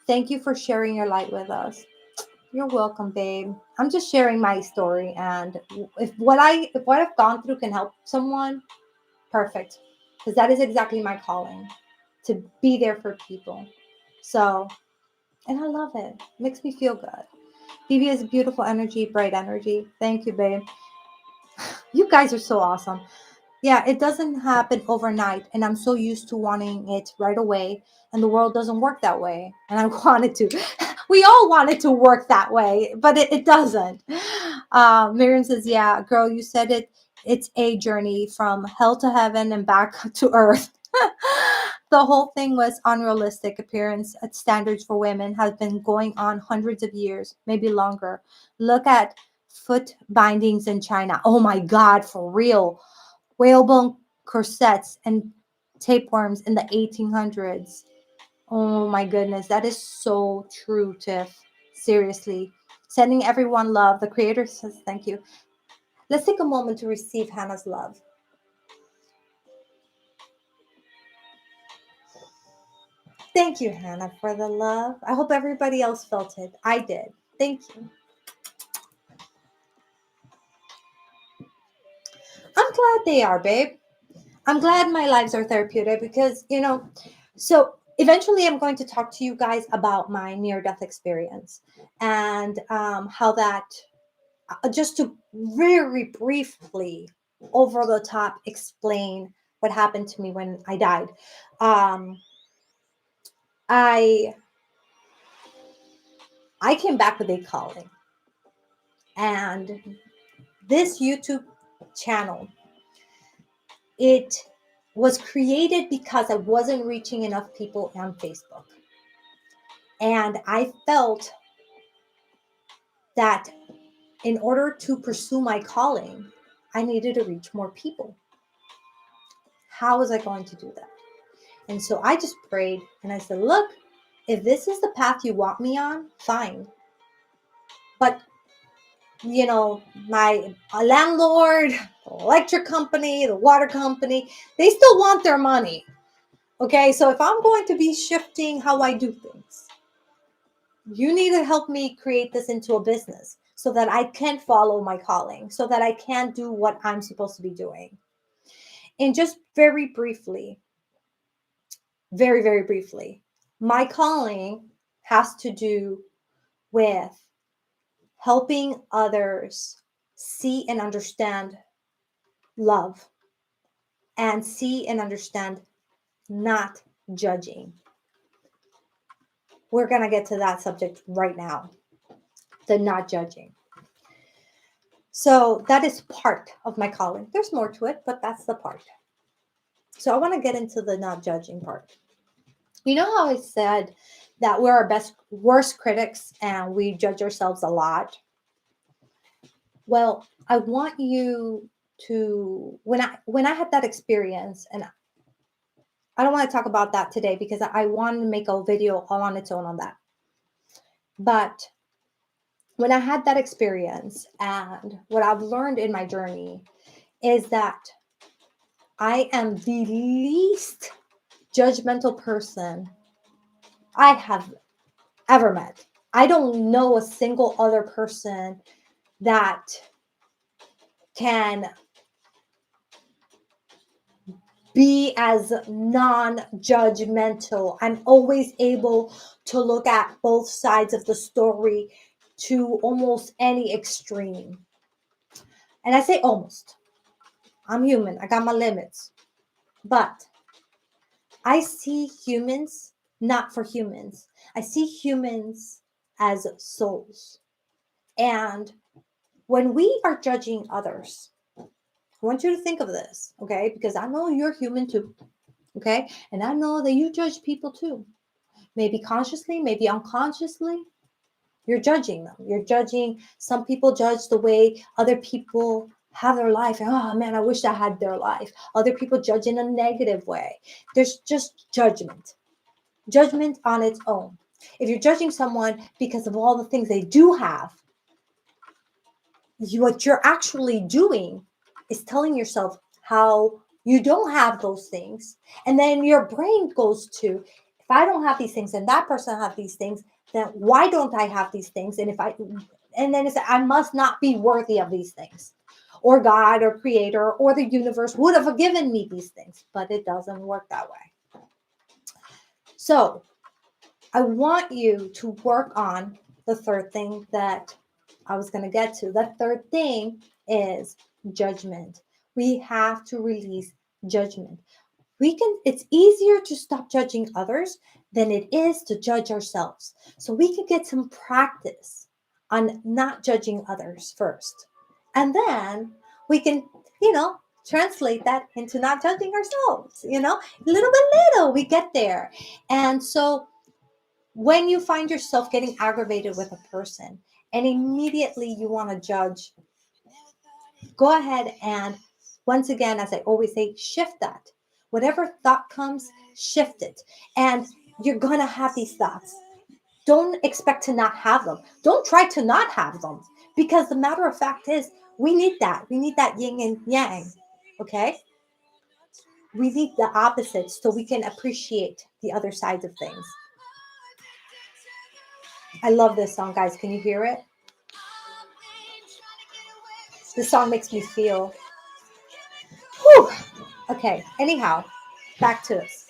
Thank you for sharing your light with us. You're welcome, babe. I'm just sharing my story, and if what I've gone through can help someone, perfect, because that is exactly my calling, to be there for people. So, and I love it. It makes me feel good. Bebe is beautiful energy, bright energy. Thank you, babe. You guys are so awesome. Yeah, it doesn't happen overnight, and I'm so used to wanting it right away, and the world doesn't work that way. And I wanted to. We all want it to work that way, but it doesn't. Miriam says, yeah, girl, you said it. It's a journey from hell to heaven and back to earth. The whole thing was unrealistic. Appearance at standards for women has been going on hundreds of years, maybe longer. Look at foot bindings in China. Oh my God, for real. Whalebone corsets and tapeworms in the 1800s. Oh my goodness, that is so true, Tiff. Seriously. Sending everyone love. The creator says thank you. Let's take a moment to receive Hannah's love. Thank you, Hannah, for the love. I hope everybody else felt it. I did. Thank you. I'm glad they are, babe. I'm glad my lives are therapeutic because, so eventually I'm going to talk to you guys about my near death experience and how that, just to very briefly, over the top, explain what happened to me when I died. I I came back with a calling, and this YouTube channel, it was created because I wasn't reaching enough people on Facebook. And I felt that in order to pursue my calling, I needed to reach more people. How was I going to do that? And so I just prayed and I said, look, if this is the path you want me on, fine. But, my landlord, the electric company, the water company, they still want their money. Okay, so if I'm going to be shifting how I do things, you need to help me create this into a business so that I can follow my calling, so that I can do what I'm supposed to be doing. And just very briefly, very, very briefly, my calling has to do with helping others see and understand love and see and understand not judging. We're going to get to that subject right now, the not judging. So that is part of my calling. There's more to it, but that's the part. So I want to get into the not judging part. You know how I said that we're our worst critics and we judge ourselves a lot? Well, I want you to, when I had that experience, and I don't want to talk about that today because I want to make a video all on its own on that. But when I had that experience, and what I've learned in my journey is that I am the least judgmental person I have ever met. I don't know a single other person that can be as non-judgmental. I'm always able to look at both sides of the story to almost any extreme. And I say almost. I'm human. I got my limits. But I see humans not for humans. I see humans as souls. And when we are judging others, I want you to think of this, okay? Because I know you're human too, okay? And I know that you judge people too. Maybe consciously, maybe unconsciously. You're judging them. You're judging. Some people judge the way other people have their life. Oh man, I wish I had their life. Other people judge in a negative way. There's just judgment. Judgment on its own. If you're judging someone because of all the things they do have, what you're actually doing is telling yourself how you don't have those things. And then your brain goes to, if I don't have these things and that person have these things, then why don't I have these things? And then it's, I must not be worthy of these things. Or God or creator or the universe would have given me these things, but it doesn't work that way. So I want you to work on the third thing that I was going to get to. The third thing is judgment. We have to release judgment. It's easier to stop judging others than it is to judge ourselves. So we can get some practice on not judging others first. And then we can, translate that into not judging ourselves, little by little, we get there. And so when you find yourself getting aggravated with a person and immediately you want to judge, go ahead and, once again, as I always say, shift that. Whatever thought comes, shift it. And you're going to have these thoughts. Don't expect to not have them. Don't try to not have them, because the matter of fact is we need that. We need that yin and yang. Okay? We need the opposites so we can appreciate the other sides of things. I love this song, guys. Can you hear it? This song makes me feel. Whew. Okay, anyhow, back to this.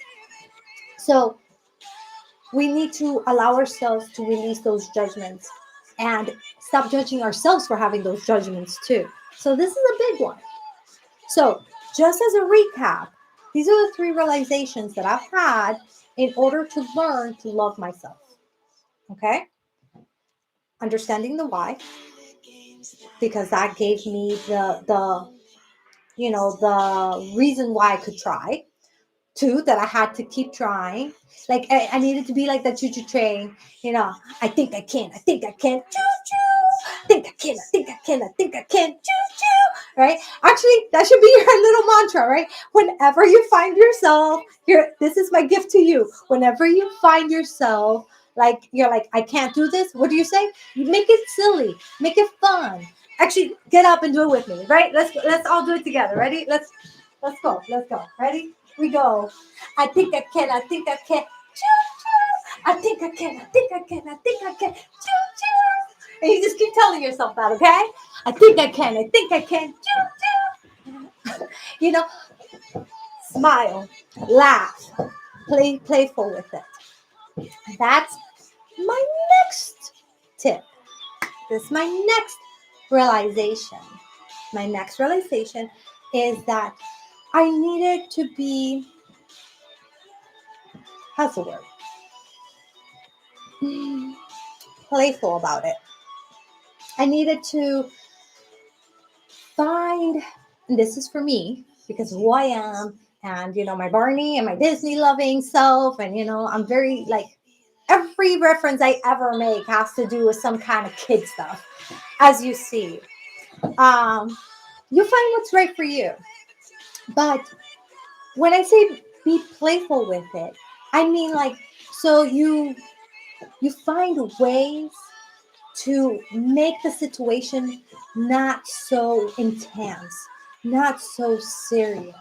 So we need to allow ourselves to release those judgments and stop judging ourselves for having those judgments too. So this is a big one. So just as a recap, these are the 3 realizations that I've had in order to learn to love myself. Okay? Understanding the why, because that gave me the reason why I could try. 2, that I had to keep trying. Like I needed to be like that choo-choo train. I think I can. I think I can. Choo-choo. I think I can. I think I can. I think I can. Choo-choo. Right? Actually, that should be your little mantra, right? Whenever you find yourself, this is my gift to you. Whenever you find yourself like you're like, I can't do this, what do you say? You make it silly. Make it fun. Actually, get up and do it with me, right? Let's all do it together. Ready? Let's go. Let's go. Ready? We go. I think I can. I think I can. Choo-choo. I think I can. I think I can. I think I can. Choo-choo. And you just keep telling yourself that, okay? I think I can. I think I can. Choo-choo. Smile, laugh, play playful with it. That's my next tip. This is my next realization. My next realization is that I needed to be, how's the word? Playful about it. I needed to find, and this is for me, because of who I am, and, my Barney and my Disney loving self, and, I'm very, every reference I ever make has to do with some kind of kid stuff, as you see. You find what's right for you. But when I say be playful with it, I mean so you find ways to make the situation not so intense, not so serious.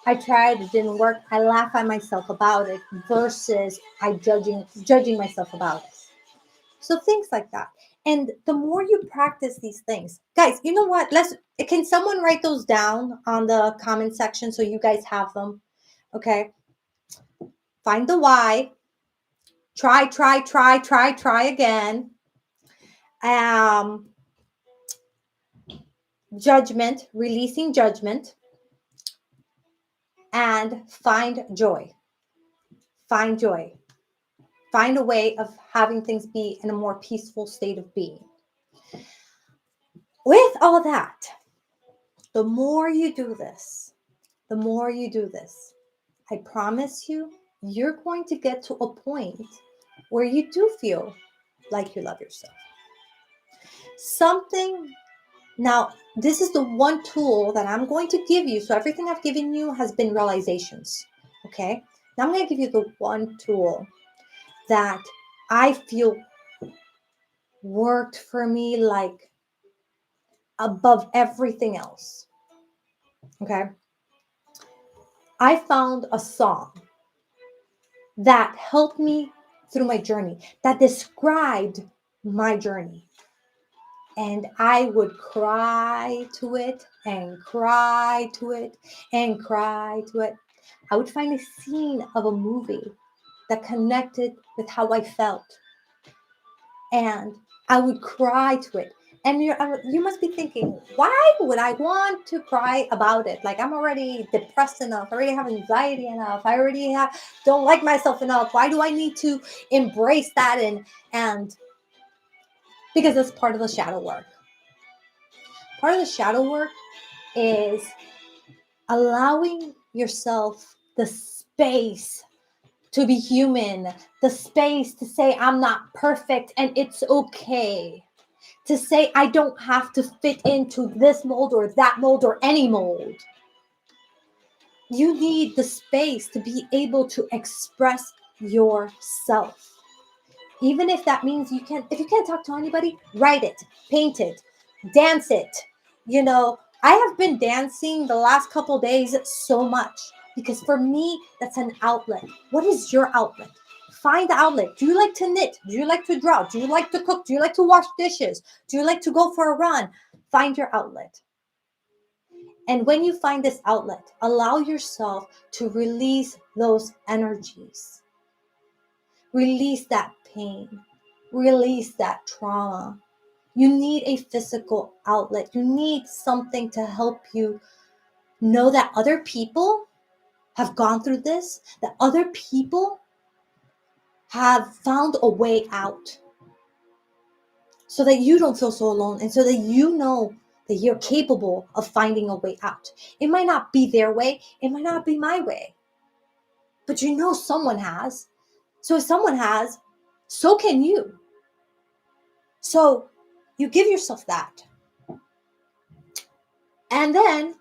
I tried, it didn't work. I laugh at myself about it versus I judging myself about it. So things like that. And the more you practice these things, guys, you know what? Can someone write those down on the comment section so you guys have them? Okay. Find the why. Try again. Judgment, releasing judgment, and find joy. Find joy. Find a way of having things be in a more peaceful state of being. With all that, the more you do this, I promise you're going to get to a point where you do feel like you love yourself. Now, this is the one tool that I'm going to give you. So everything I've given you has been realizations. Okay? Now I'm going to give you the one tool that I feel worked for me above everything else. Okay? I found a song that helped me through my journey, that described my journey. And I would cry to it and cry to it and cry to it. I would find a scene of a movie that connected with how I felt. And I would cry to it. And you must be thinking, why would I want to cry about it? I'm already depressed enough. I already have anxiety enough. I already don't like myself enough. Why do I need to embrace that? And because it's part of the shadow work. Part of the shadow work is allowing yourself the space to be human, the space to say, I'm not perfect and it's okay. To say, I don't have to fit into this mold or that mold or any mold. You need the space to be able to express yourself. Even if that means if you can't talk to anybody, write it, paint it, dance it. I have been dancing the last couple days so much. Because for me, that's an outlet. What is your outlet? Find the outlet. Do you like to knit? Do you like to draw? Do you like to cook? Do you like to wash dishes? Do you like to go for a run? Find your outlet. And when you find this outlet, allow yourself to release those energies. Release that pain. Release that trauma. You need a physical outlet. You need something to help you know that other people have gone through this, that other people have found a way out, so that you don't feel so alone, and so that you know that you're capable of finding a way out. It might not be their way, it might not be my way, but you know someone has. So if someone has, so can you. So you give yourself that. And then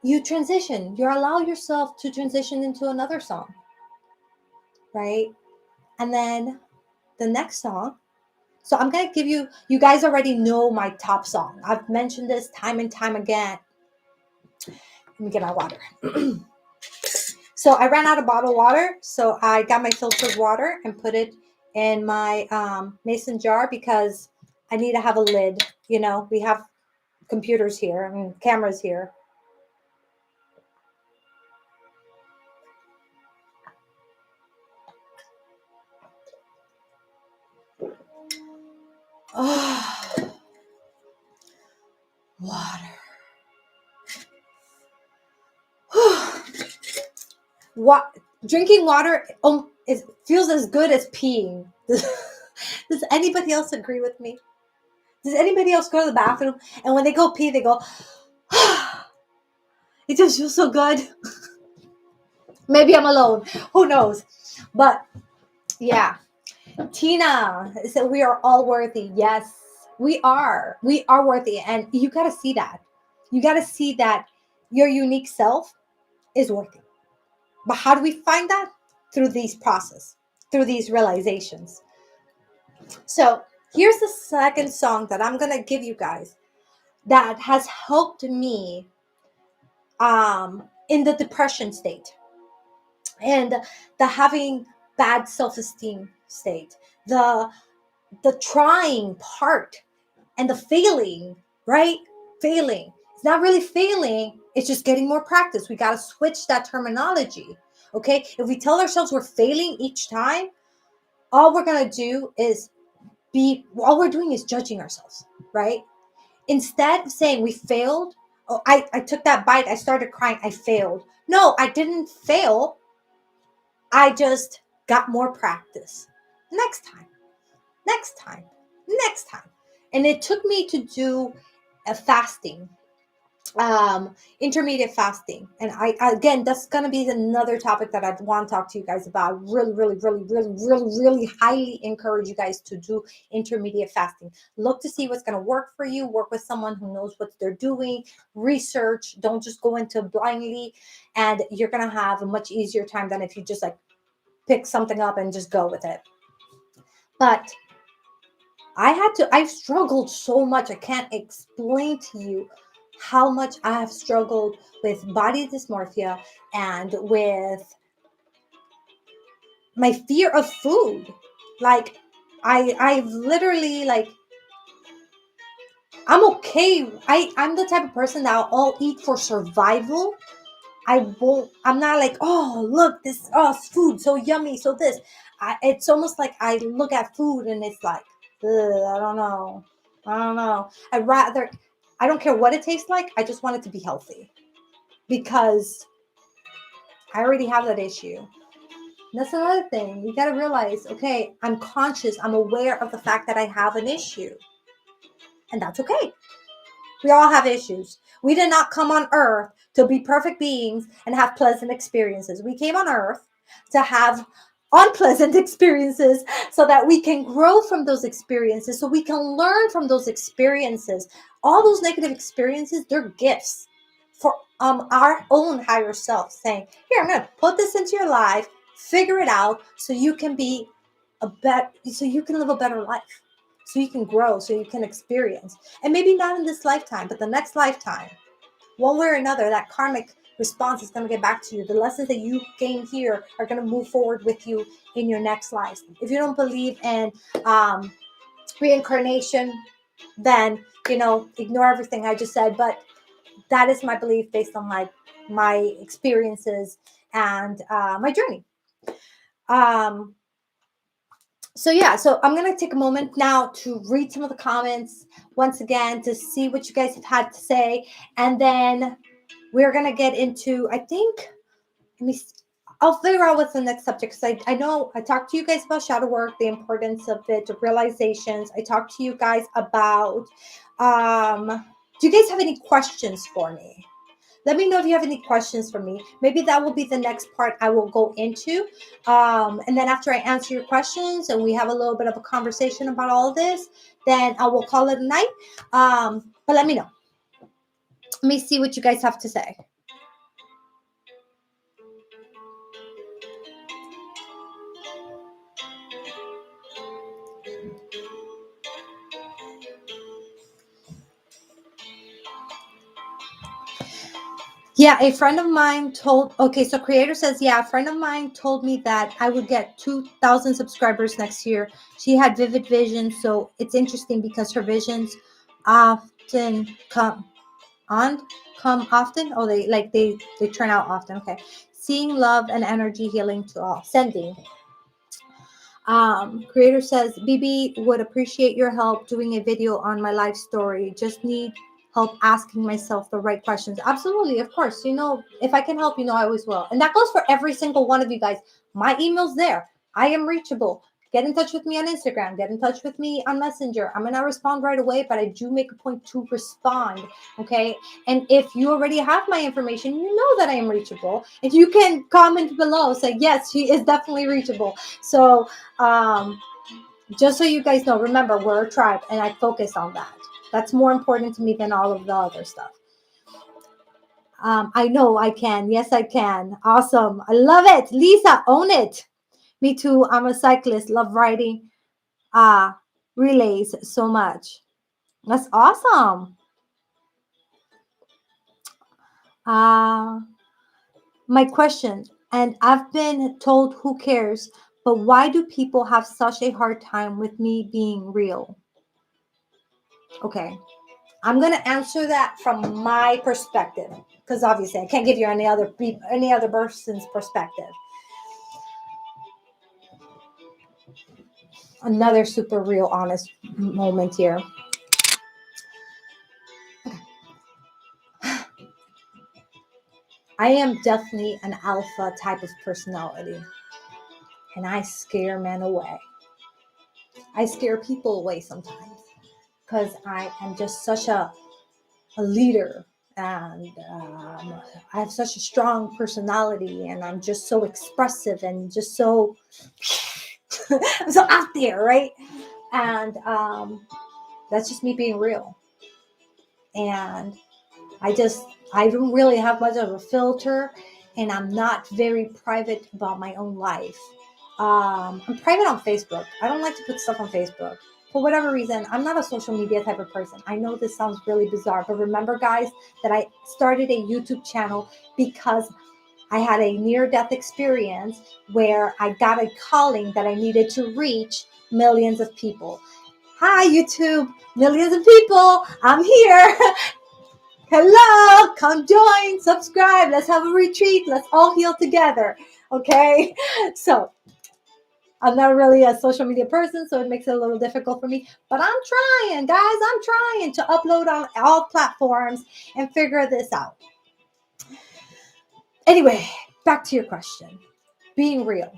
you transition. You allow yourself to transition into another song, right? And then the next song. So I'm going to give you guys already know my top song. I've mentioned this time and time again. Let me get my water. So I ran out of bottled water. So I got my filtered water and put it in my mason jar because I need to have a lid. You know, we have computers here and cameras here. Oh, water. What? Drinking water it feels as good as peeing. Does anybody else agree with me? Does anybody else go to the bathroom and when they go pee, they go, it just feels so good? Maybe I'm alone. Who knows? But yeah. Tina said we are all worthy. Yes, we are. We are worthy. And you got to see that. You got to see that your unique self is worthy. But how do we find that? Through these process, through these realizations. So here's the second song that I'm going to give you guys that has helped me in the depression state and the having bad self-esteem state, the trying part and the failing, right? Failing. It's not really failing. It's just getting more practice. We got to switch that terminology. Okay. If we tell ourselves we're failing each time, all we're going to do is all we're doing is judging ourselves, right? Instead of saying we failed, oh, I took that bite, I started crying, I failed. No, I didn't fail. I just got more practice. Next time, next time, next time. And it took me to do a fasting, intermediate fasting. And I again, that's going to be another topic that I want to talk to you guys about. Really highly encourage you guys to do intermediate fasting. Look to see what's going to work for you. Work with someone who knows what they're doing. Research. Don't just go into blindly, and you're going to have a much easier time than if you just like pick something up and just go with it. But I've struggled so much. I can't explain to you how much I have struggled with body dysmorphia and with my fear of food. Like I've literally like, I'm okay. I'm the type of person that I'll eat for survival. I'm not like, oh, look, this, oh, food, so yummy, so this. It's almost like I look at food and it's like, I don't know. I don't care what it tastes like. I just want it to be healthy because I already have that issue. And that's another thing. You got to realize, okay, I'm conscious. I'm aware of the fact that I have an issue. And that's okay. We all have issues. We did not come on earth to be perfect beings and have pleasant experiences. We came on earth to have unpleasant experiences so that we can grow from those experiences, so we can learn from those experiences. All those negative experiences, they're gifts for our own higher self, saying, here, I'm going to put this into your life, figure it out so you can be so you can live a better life. So you can grow, so you can experience. And maybe not in this lifetime, but the next lifetime. One way or another, that karmic response is going to get back to you. The lessons that you gain here are going to move forward with you in your next life. If you don't believe in reincarnation, then, ignore everything I just said. But that is my belief based on my experiences and my journey. So I'm going to take a moment now to read some of the comments once again to see what you guys have had to say. And then we're going to get into, I'll figure out what's the next subject. Because I know I talked to you guys about shadow work, the importance of it, the realizations. I talked to you guys about, do you guys have any questions for me? Let me know if you have any questions for me. Maybe that will be the next part I will go into. And then after I answer your questions and we have a little bit of a conversation about all of this, then I will call it a night. But let me know. Let me see what you guys have to say. Yeah, a friend of mine so Creator says, yeah, a friend of mine told me that I would get 2,000 subscribers next year. She had vivid visions, so it's interesting because her visions often come often. Oh, they turn out often. Okay. Seeing love and energy healing to all. Sending. Creator says, Bebe would appreciate your help doing a video on my life story. Just need help asking myself the right questions. Absolutely, of course. If I can help, I always will. And that goes for every single one of you guys. My email's there. I am reachable. Get in touch with me on Instagram. Get in touch with me on Messenger. I'm going to respond right away, but I do make a point to respond. Okay. And if you already have my information, you know that I am reachable. And you can comment below, say, yes, she is definitely reachable. So, just so you guys know, remember, we're a tribe and I focus on that. That's more important to me than all of the other stuff. I know I can. Yes, I can. Awesome. I love it. Lisa, own it. Me too. I'm a cyclist. Love riding relays so much. That's awesome. My question, and I've been told who cares, but why do people have such a hard time with me being real? Okay. I'm going to answer that from my perspective, because obviously I can't give you any other person's perspective. Another super real, honest moment here. I am definitely an alpha type of personality, and I scare men away. I scare people away sometimes because I am just such a leader, and I have such a strong personality, and I'm just so expressive and just so I'm so out there, right? And that's just me being real. And I don't really have much of a filter, and I'm not very private about my own life. I'm private on Facebook. I don't like to put stuff on Facebook. For whatever reason, I'm not a social media type of person. I know this sounds really bizarre, but remember, guys, that I started a YouTube channel because I had a near-death experience where I got a calling that I needed to reach millions of people. Hi, YouTube, millions of people. I'm here. Hello, come join, subscribe. Let's have a retreat. Let's all heal together. Okay. So I'm not really a social media person, so it makes it a little difficult for me. But I'm trying, guys. I'm trying to upload on all platforms and figure this out. Anyway, back to your question. Being real.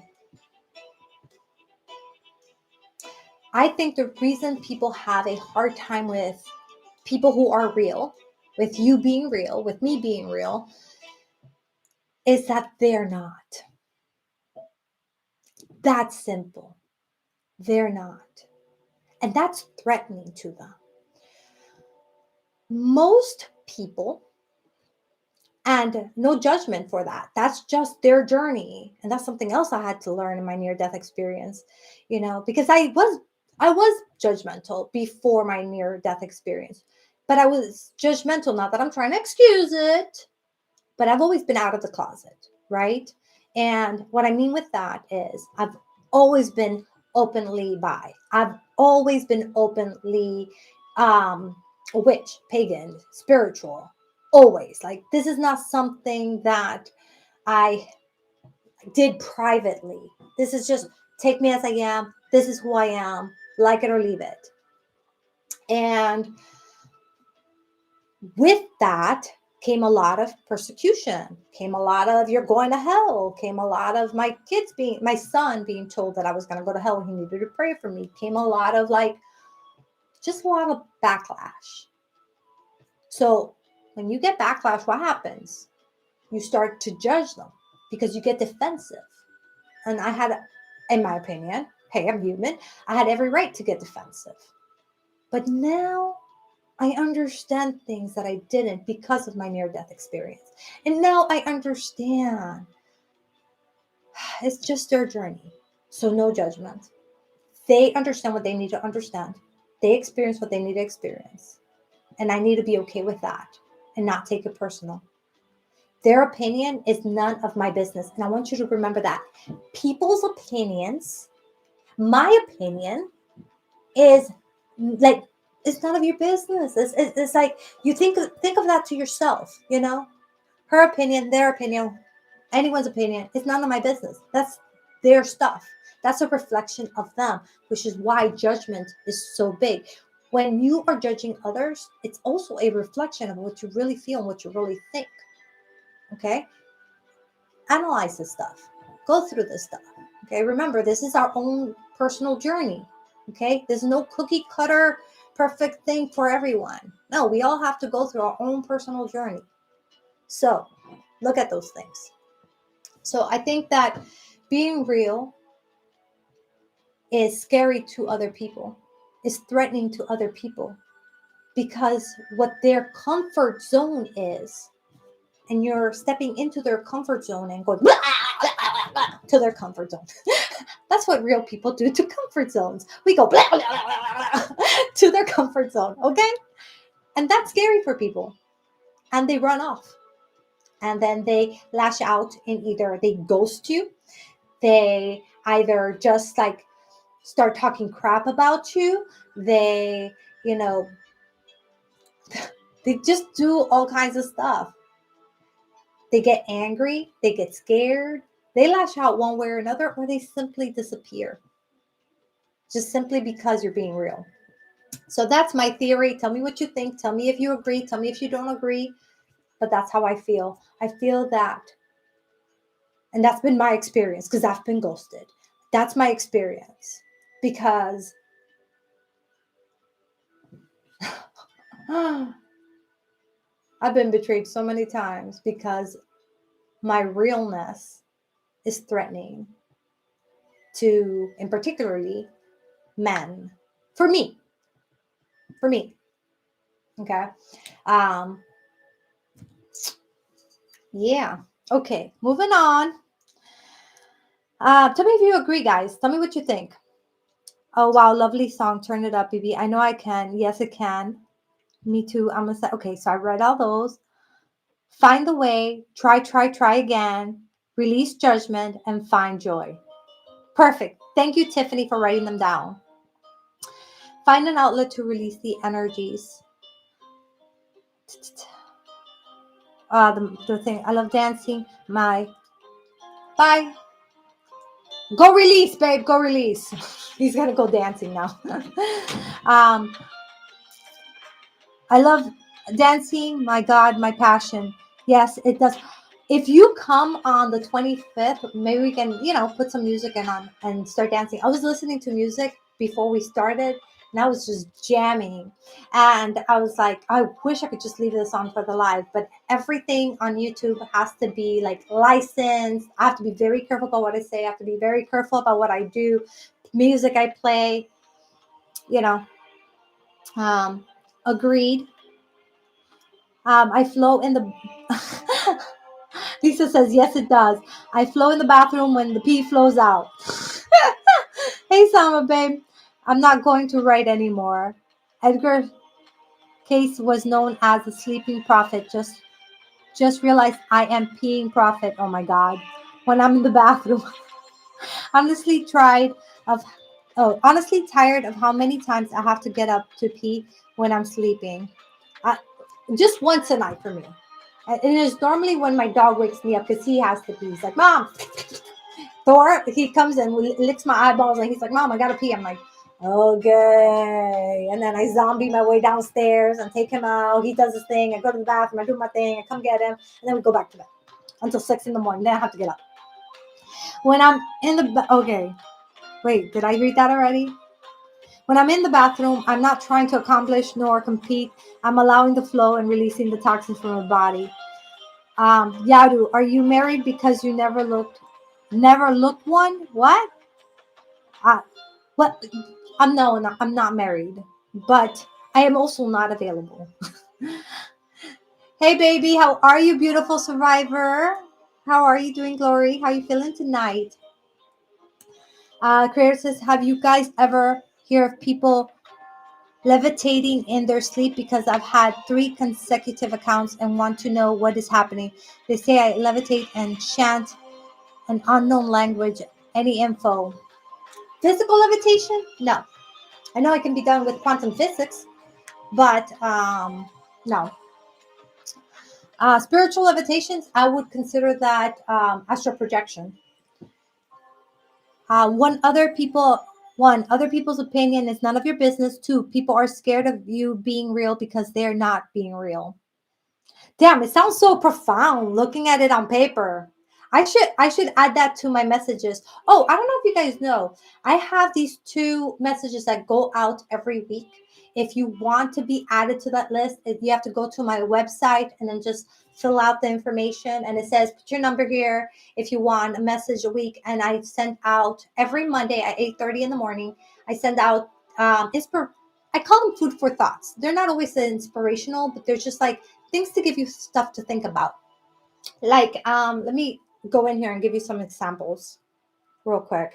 I think the reason people have a hard time with people who are real, with you being real, with me being real, is that they're not. That's simple. They're not. And that's threatening to them. Most people, and no judgment for that, that's just their journey. And that's something else I had to learn in my near-death experience, because I was judgmental before my near-death experience. But I was judgmental, not that I'm trying to excuse it, but I've always been out of the closet, right? And what I mean with that is I've always been openly bi. I've always been openly witch, pagan, spiritual, always. Like, this is not something that I did privately. This is just take me as I am. This is who I am. Like it or leave it. And with that came a lot of persecution, came a lot of you're going to hell, came a lot of my son being told that I was going to go to hell. He needed to pray for me. Came a lot of just a lot of backlash. So when you get backlash, what happens? You start to judge them because you get defensive. And I had, in my opinion, hey, I'm human, I had every right to get defensive. But now I understand things that I didn't because of my near-death experience. And now I understand. It's just their journey. So no judgment. They understand what they need to understand. They experience what they need to experience. And I need to be okay with that and not take it personal. Their opinion is none of my business. And I want you to remember that. People's opinions, my opinion, is like, it's none of your business. It's like, you think of that to yourself, her opinion, their opinion, anyone's opinion, it's none of my business. That's their stuff. That's a reflection of them, which is why judgment is so big. When you are judging others, it's also a reflection of what you really feel and what you really think. Okay? Analyze this stuff. Go through this stuff. Okay? Remember, this is our own personal journey. Okay? There's no cookie cutter perfect thing for everyone. No, we all have to go through our own personal journey. So look at those things. So I think that being real is scary to other people, is threatening to other people, because what their comfort zone is, and you're stepping into their comfort zone and going blah, blah, blah, blah, to their comfort zone. That's what real people do to comfort zones. We go blah, blah, blah, blah, blah, to their comfort zone, okay? And that's scary for people. And they run off. And then they lash out in either they ghost you, they either just start talking crap about you, they, they just do all kinds of stuff. They get angry, they get scared, they lash out one way or another, or they simply disappear. Just simply because you're being real. So that's my theory. Tell me what you think. Tell me if you agree. Tell me if you don't agree. But that's how I feel. I feel that, and that's been my experience because I've been ghosted. That's my experience because I've been betrayed so many times because my realness is threatening to, and particularly, men. For me. Okay. Yeah. Okay. Moving on. Tell me if you agree, guys. Tell me what you think. Oh, wow. Lovely song. Turn it up, Bebe. I know I can. Yes, it can. Me too. I'm going to say, okay, so I read all those. Find the way. Try again. Release judgment and find joy. Perfect. Thank you, Tiffany, for writing them down. Find an outlet to release the energies. The thing. I love dancing. Bye. Go release, babe. Go release. He's going to go dancing now. I love dancing. My God, my passion. Yes, it does. If you come on the 25th, maybe we can, put some music in on and start dancing. I was listening to music before we started, and I was just jamming. And I was like, I wish I could just leave this on for the live, but everything on YouTube has to be licensed. I have to be very careful about what I say. I have to be very careful about what I do. Music I play, agreed. I flow in the... Lisa says, yes, it does. I flow in the bathroom when the pee flows out. Hey, Sama, babe. I'm not going to write anymore. Edgar Cayce was known as the sleeping prophet. Just Just realized I am peeing profit. Oh my god. When I'm in the bathroom. honestly tried of honestly tired of how many times I have to get up to pee when I'm sleeping. I, just once a night for me. And it's normally when my dog wakes me up because he has to pee. He's like, Mom, Thor, he comes in, licks my eyeballs, and he's like, Mom, I gotta pee. I'm like, okay. And then I zombie my way downstairs and take him out. He does his thing. I go to the bathroom. I do my thing. I come get him. And then we go back to bed until 6 in the morning. Then I have to get up. When I'm in okay. Wait, did I read that already? When I'm in the bathroom, I'm not trying to accomplish nor compete. I'm allowing the flow and releasing the toxins from my body. Yadu, are you married because you never looked one? What? Uh, what? I'm not married, but I am also not available. Hey, baby, how are you, beautiful survivor? How are you doing, Glory? How are you feeling tonight? Creator says, have you guys ever hear of people levitating in their sleep? Because I've had 3 consecutive accounts and want to know what is happening. They say I levitate and chant an unknown language. Any info? Physical levitation? No. I know it can be done with quantum physics, but no. Spiritual levitations, I would consider that astral projection. Uh, one other people other people's opinion is none of your business. 2, people are scared of you being real because they're not being real. Damn, it sounds so profound looking at it on paper. I should add that to my messages. Oh, I don't know if you guys know. I have these 2 messages that go out every week. If you want to be added to that list, you have to go to my website and then just fill out the information, and it says put your number here if you want a message a week. And I send out every Monday at 8:30 in the morning. I send out I call them food for thoughts. They're not always inspirational, but they're just like things to give you stuff to think about. Like, let me go in here and give you some examples real quick.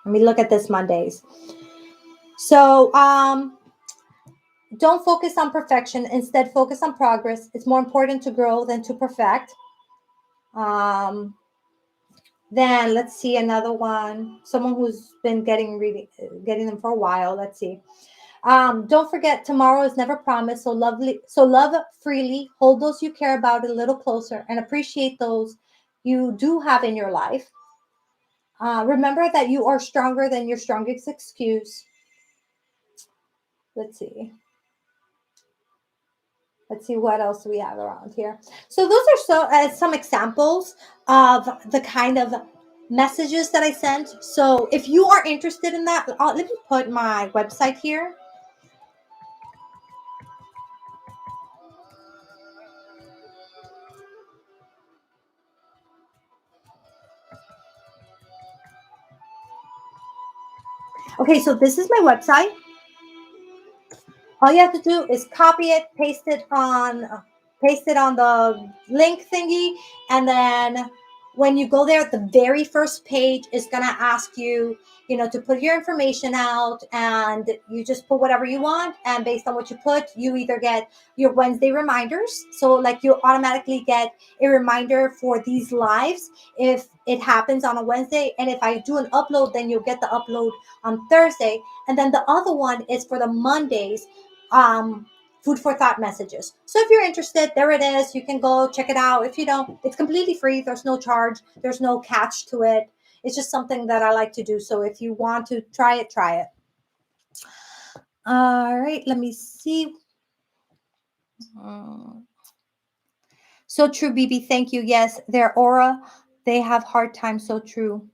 Let me look at this Mondays. So, don't focus on perfection. Instead, focus on progress. It's more important to grow than to perfect. Um, then let's see another one. Someone who's been getting them for a while. Let's see. Don't forget, tomorrow is never promised. So love freely. Hold those you care about a little closer, and appreciate those you do have in your life. Remember that you are stronger than your strongest excuse. Let's see. Let's see what else we have around here. So those are some examples of the kind of messages that I sent. So if you are interested in that, let me put my website here. Okay, so this is my website. All you have to do is copy it, paste it on the link thingy, and then when you go there, the very first page is gonna ask you, to put your information out, and you just put whatever you want. And based on what you put, you either get your Wednesday reminders. So like you automatically get a reminder for these lives if it happens on a Wednesday. And if I do an upload, then you'll get the upload on Thursday. And then the other one is for the Mondays, food for thought messages. So if you're interested, there it is. You can go check it out. If you don't, it's completely free. There's no charge. There's no catch to it. It's just something that I like to do. So if you want to try it, try it. All right, let me see. So true, Bebe. Thank you. Yes, their aura, they have hard time. So true.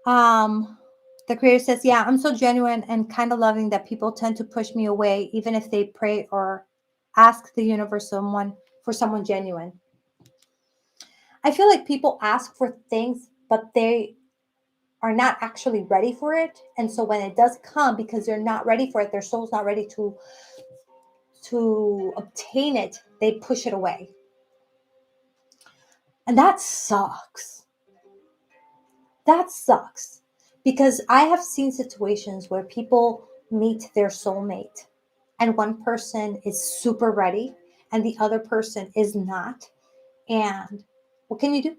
The creator says, yeah, I'm so genuine and kind of loving that people tend to push me away, even if they pray or ask the universe for someone genuine. I feel like people ask for things, but they are not actually ready for it. And so when it does come, because they're not ready for it, their soul's not ready to obtain it, they push it away. And that sucks. That sucks. Because I have seen situations where people meet their soulmate and one person is super ready and the other person is not. And what can you do?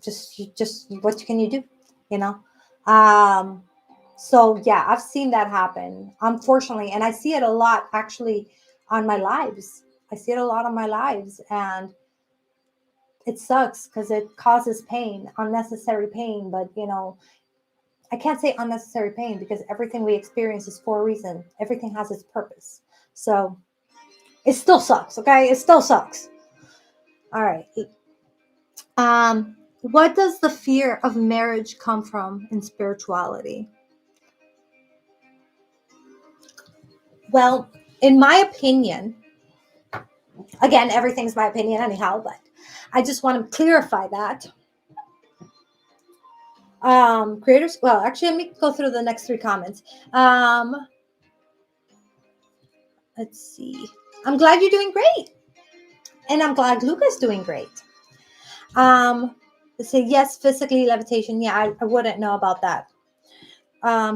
Just what can you do? You know? Um, so yeah, I've seen that happen, unfortunately, and I see it a lot actually on my lives. I see it a lot on my lives, and it sucks because it causes pain, unnecessary pain. But I can't say unnecessary pain because everything we experience is for a reason. Everything has its purpose. So it still sucks, okay? It still sucks. All right. What does the fear of marriage come from in spirituality? Well, in my opinion, again, everything's my opinion anyhow, but I just want to clarify that. Creators, well, actually, let me go through the next 3 comments. Let's see. I'm glad you're doing great. And I'm glad Luca's doing great. They say, yes, physically levitation. Yeah, I wouldn't know about that.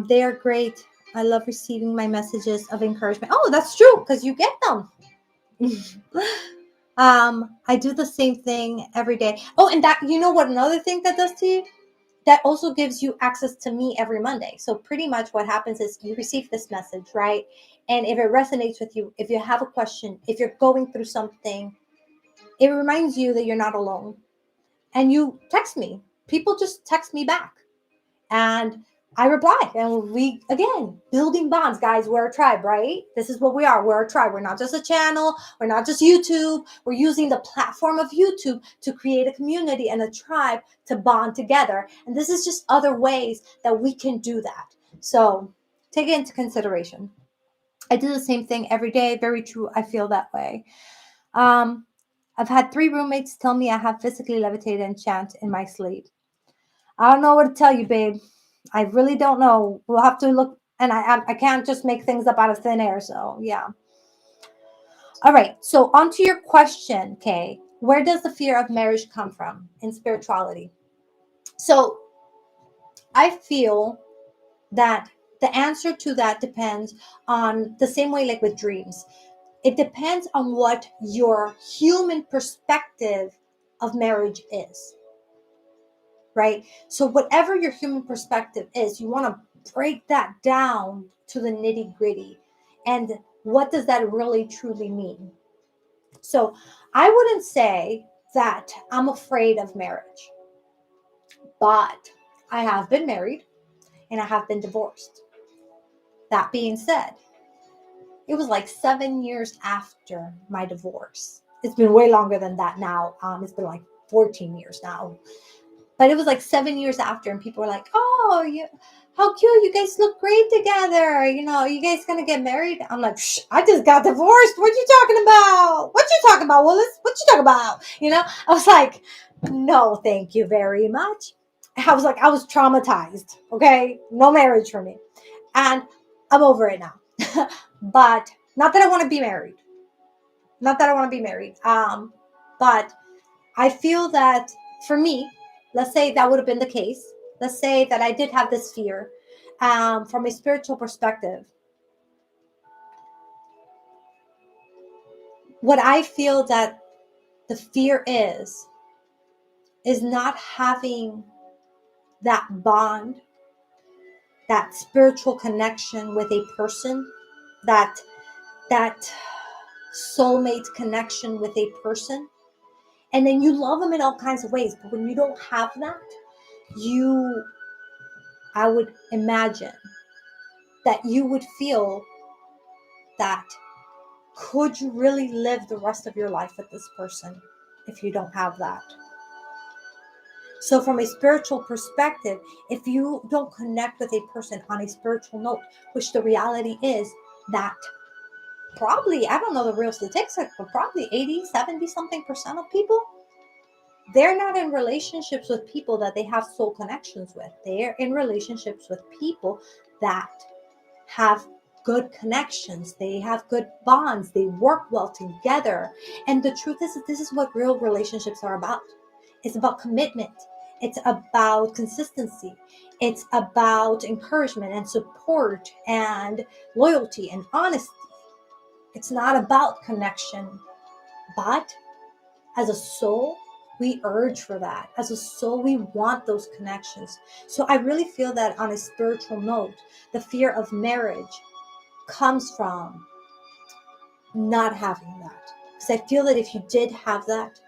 They are great. I love receiving my messages of encouragement. Oh, that's true, because you get them. I do the same thing every day. Oh, and that, you know what another thing that does to you? That also gives you access to me every Monday. So pretty much what happens is you receive this message, right? And if it resonates with you, if you have a question, if you're going through something, it reminds you that you're not alone. And you text me. People just text me back. And I reply. And we, again, building bonds. Guys, we're a tribe, right? This is what we are. We're a tribe. We're not just a channel. We're not just YouTube. We're using the platform of YouTube to create a community and a tribe to bond together. And this is just other ways that we can do that. So take it into consideration. I do the same thing every day. Very true. I feel that way. I've had 3 roommates tell me I have physically levitated and chant in my sleep. I don't know what to tell you, babe. I really don't know. We'll have to look, and I can't just make things up out of thin air. So yeah. All right. So on to your question, Kay. Where does the fear of marriage come from in spirituality? So I feel that the answer to that depends on the same way like with dreams. It depends on what your human perspective of marriage is. Right? So whatever your human perspective is, you want to break that down to the nitty gritty. And what does that really truly mean? So I wouldn't say that I'm afraid of marriage, but I have been married and I have been divorced. That being said, it was like 7 years after my divorce. It's been way longer than that now. It's been like 14 years now. But it was like 7 years after, and people were like, "Oh, how cute! You guys look great together. You guys gonna get married?" I'm like, "I just got divorced. What you talking about? What you talking about, Willis? What you talking about?" I was like, "No, thank you very much." I was traumatized. Okay, no marriage for me, and I'm over it now. But not that I want to be married. Not that I want to be married. But I feel that for me, let's say that would have been the case. Let's say that I did have this fear from a spiritual perspective. What I feel that the fear is not having that bond, that spiritual connection with a person, that soulmate connection with a person. And then you love them in all kinds of ways. But when you don't have that, I would imagine that you would feel that could you really live the rest of your life with this person if you don't have that? So from a spiritual perspective, if you don't connect with a person on a spiritual note, which the reality is that probably, I don't know the real statistics, but probably 80, 70 something percent of people, they're not in relationships with people that they have soul connections with. They're in relationships with people that have good connections. They have good bonds. They work well together. And the truth is that this is what real relationships are about. It's about commitment. It's about consistency. It's about encouragement and support and loyalty and honesty. It's not about connection, but as a soul, we urge for that. As a soul, we want those connections. So I really feel that on a spiritual note, the fear of marriage comes from not having that. Because I feel that if you did have that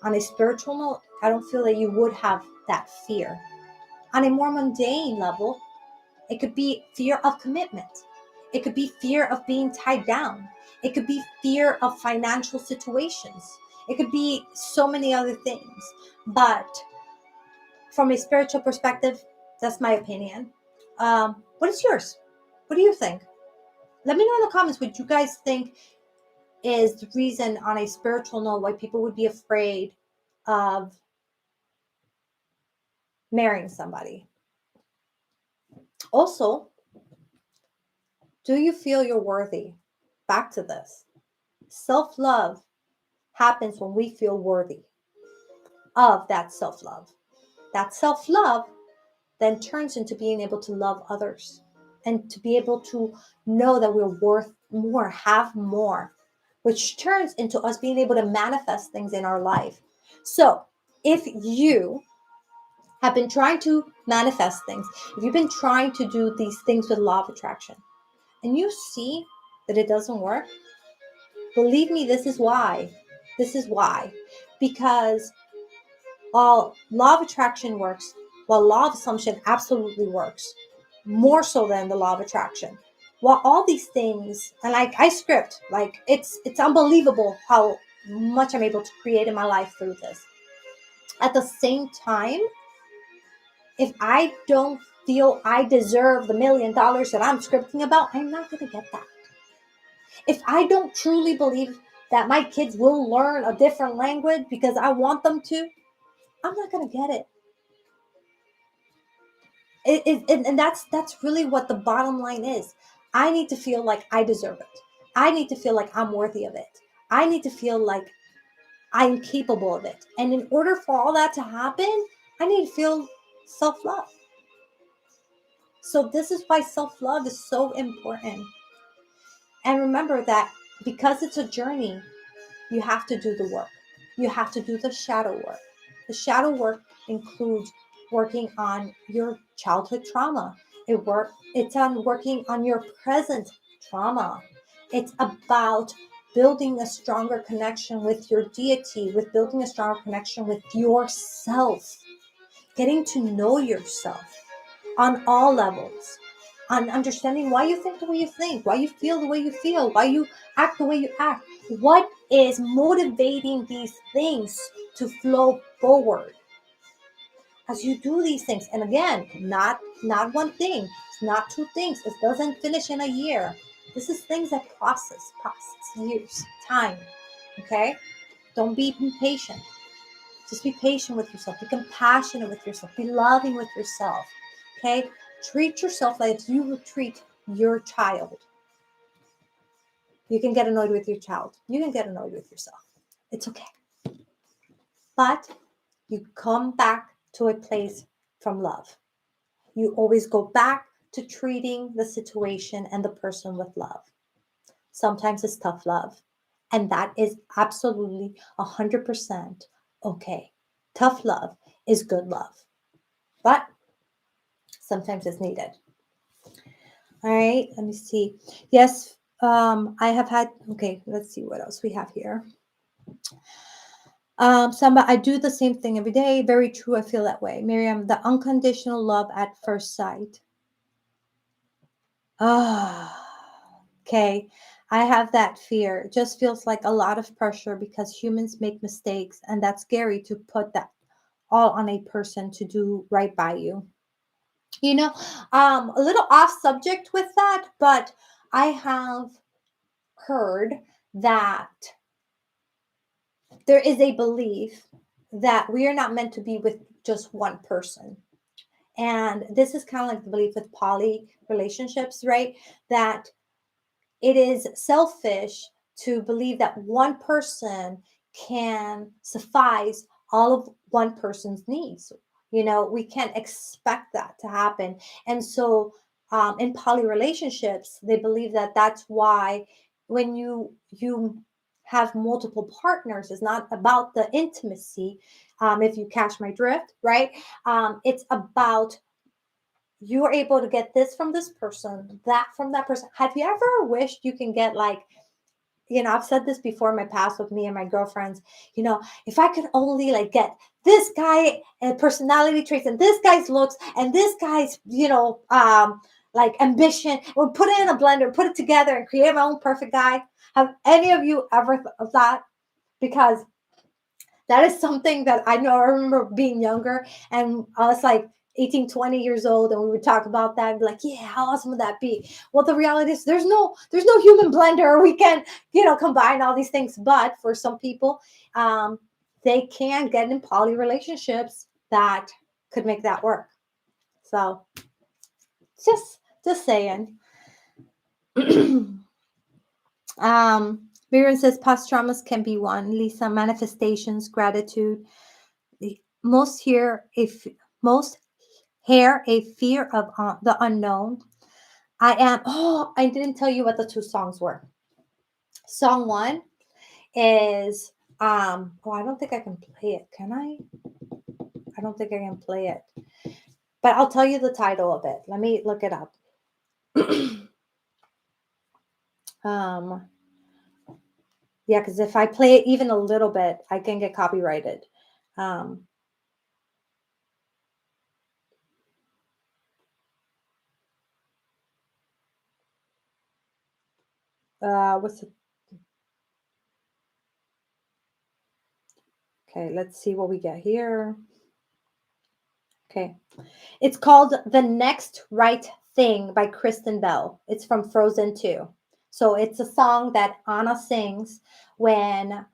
on a spiritual note, I don't feel that you would have that fear. On a more mundane level, it could be fear of commitment. It could be fear of being tied down. It could be fear of financial situations. It could be so many other things. But from a spiritual perspective, that's my opinion. What is yours? What do you think? Let me know in the comments what you guys think is the reason on a spiritual note why people would be afraid of marrying somebody. Also, do you feel you're worthy? Back to this. Self-love happens when we feel worthy of that self-love. That self-love then turns into being able to love others and to be able to know that we're worth more, have more, which turns into us being able to manifest things in our life. So if you have been trying to manifest things, if you've been trying to do these things with law of attraction and you see that it doesn't work, believe me, this is why. This is why. Because while law of attraction works, while law of assumption absolutely works, more so than the law of attraction. While all these things, and like I script, like it's unbelievable how much I'm able to create in my life through this. At the same time, if I don't feel I deserve the $1 million that I'm scripting about, I'm not going to get that. If I don't truly believe that my kids will learn a different language because I want them to, I'm not going to get it. And that's really what the bottom line is. I need to feel like I deserve it. I need to feel like I'm worthy of it. I need to feel like I'm capable of it. And in order for all that to happen, I need to feel self-love. So this is why self-love is so important. And remember that because it's a journey, you have to do the work. You have to do the shadow work. The shadow work includes working on your childhood trauma. It's on working on your present trauma. It's about building a stronger connection with your deity, with building a stronger connection with yourself, getting to know yourself on all levels, on understanding why you think the way you think, why you feel the way you feel, why you act the way you act. What is motivating these things to flow forward as you do these things? And again, not one thing, it's not two things. It doesn't finish in a year. This is things that process years, time. Okay? Don't be impatient. Just be patient with yourself. Be compassionate with yourself. Be loving with yourself. Okay? Treat yourself like you would treat your child. You can get annoyed with your child. You can get annoyed with yourself. It's okay. But you come back to a place from love. You always go back to treating the situation and the person with love. Sometimes it's tough love. And that is absolutely 100% okay. Tough love is good love. But sometimes it's needed. All right, let me see. Yes, I have had, okay, let's see what else we have here. I do the same thing every day. Very true. I feel that way. Miriam, the unconditional love at first sight. Okay. I have that fear. It just feels like a lot of pressure because humans make mistakes, and that's scary to put that all on a person to do right by you. You know, a little off subject with that, but I have heard that there is a belief that we are not meant to be with just one person. And this is kind of like the belief with poly relationships, right? That it is selfish to believe that one person can suffice all of one person's needs. We can't expect that to happen. And so in poly relationships, they believe that that's why when you have multiple partners, it's not about the intimacy. If you catch my drift, right? It's about you're able to get this from this person, that from that person. Have you ever wished you can get like, I've said this before in my past with me and my girlfriends, if I could only like get this guy and personality traits and this guy's looks and this guy's, like ambition, or put it in a blender, put it together and create my own perfect guy. Have any of you ever thought? Because that is something that I know. I remember being younger and I was like 18, 20 years old, and we would talk about that and be like, yeah, how awesome would that be? Well, the reality is there's no human blender. We can, combine all these things. But for some people, they can get in poly relationships that could make that work. So just saying. Viren says past traumas can be one. Lisa, manifestations, gratitude. Most here, if most hair, a fear of the unknown. I didn't tell you what the two songs were. Song one is, I don't think I can play it. Can I? I don't think I can play it. But I'll tell you the title of it. Let me look it up. Yeah, because if I play it even a little bit, I can get copyrighted. What's it? Okay, let's see what we get here. Okay. It's called The Next Right Thing by Kristen Bell. It's from Frozen 2. So it's a song that Anna sings when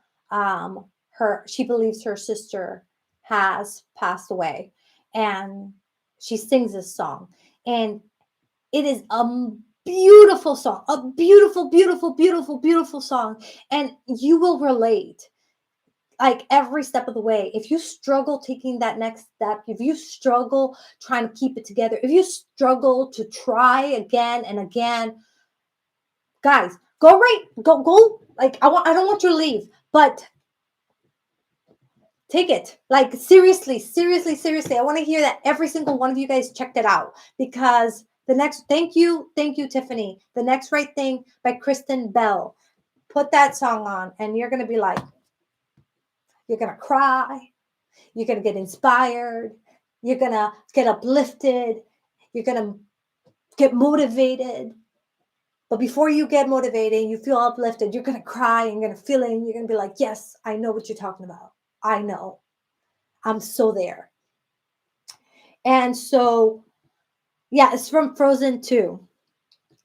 she believes her sister has passed away. And she sings this song. And it is a beautiful song, a beautiful, beautiful, beautiful, beautiful song. And you will relate like every step of the way. If you struggle taking that next step, if you struggle trying to keep it together, if you struggle to try again and again, guys, go. Like I don't want you to leave, but take it. Like seriously, seriously, seriously. I want to hear that every single one of you guys checked it out, because thank you, Tiffany. The Next Right Thing by Kristen Bell. Put that song on and you're going to be like, you're going to cry. You're going to get inspired. You're going to get uplifted. You're going to get motivated. But before you get motivated, you feel uplifted, you're going to cry and you're going to feel it. And you're going to be like, yes, I know what you're talking about. I know. I'm so there. And so, yeah, it's from Frozen 2.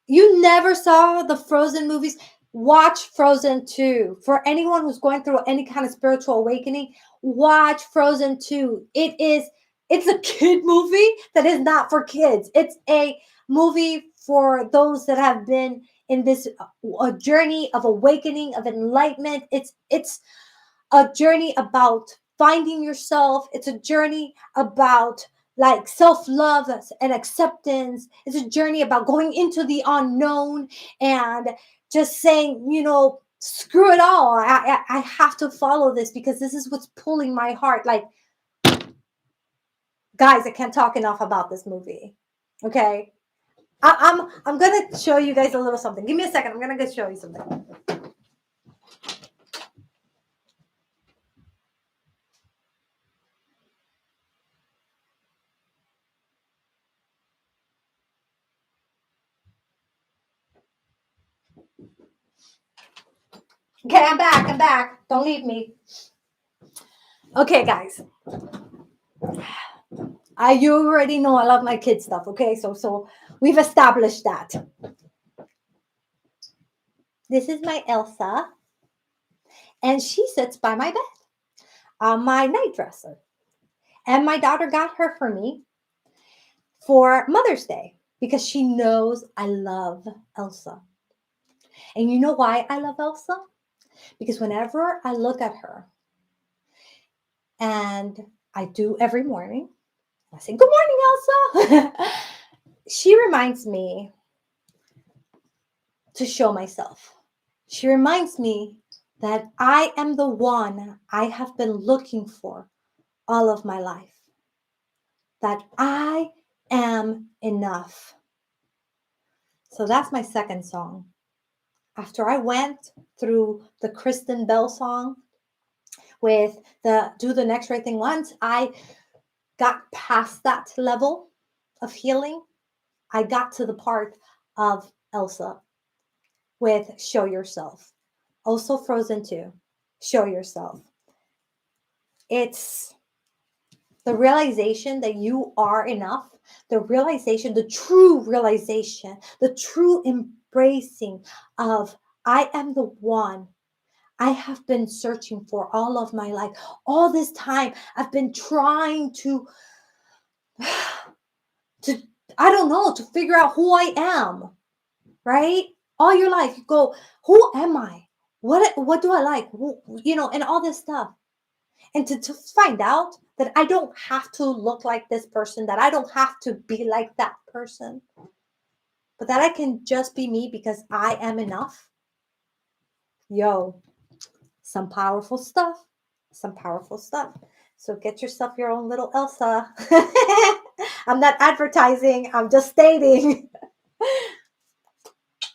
You never saw the Frozen movies? Watch Frozen 2. For anyone who's going through any kind of spiritual awakening, watch Frozen 2. It's a kid movie that is not for kids. It's a movie for those that have been in this a journey of awakening, of enlightenment. It's a journey about finding yourself. It's a journey about like self-love and acceptance. It's a journey about going into the unknown and just saying, screw it all. I have to follow this because this is what's pulling my heart. Like, guys, I can't talk enough about this movie. Okay. I'm gonna show you guys a little something. Give me a second. I'm gonna go show you something. Okay, I'm back. Don't leave me. Okay, guys. You already know I love my kid stuff, okay? So we've established that. This is my Elsa, and she sits by my bed on my night dresser. And my daughter got her for me for Mother's Day because she knows I love Elsa. And you know why I love Elsa? Because whenever I look at her, And I do every morning. I say, "Good morning, Elsa." She reminds me to show myself. She reminds me that I am the one I have been looking for all of my life. That I am enough. So that's my second song. After I went through the Kristen Bell song with the do the next right thing once, I got past that level of healing. I got to the part of Elsa with Show Yourself. Also Frozen 2, Show Yourself. It's the realization that you are enough, the realization, the true realization, the true embracing of I am the one I have been searching for all of my life. All this time, I've been trying to I don't know, to figure out who I am, right? All your life, you go, who am I? What do I like? And all this stuff. And to find out that I don't have to look like this person, that I don't have to be like that person, but that I can just be me because I am enough. Yo, some powerful stuff. Some powerful stuff. So get yourself your own little Elsa. I'm not advertising, I'm just stating.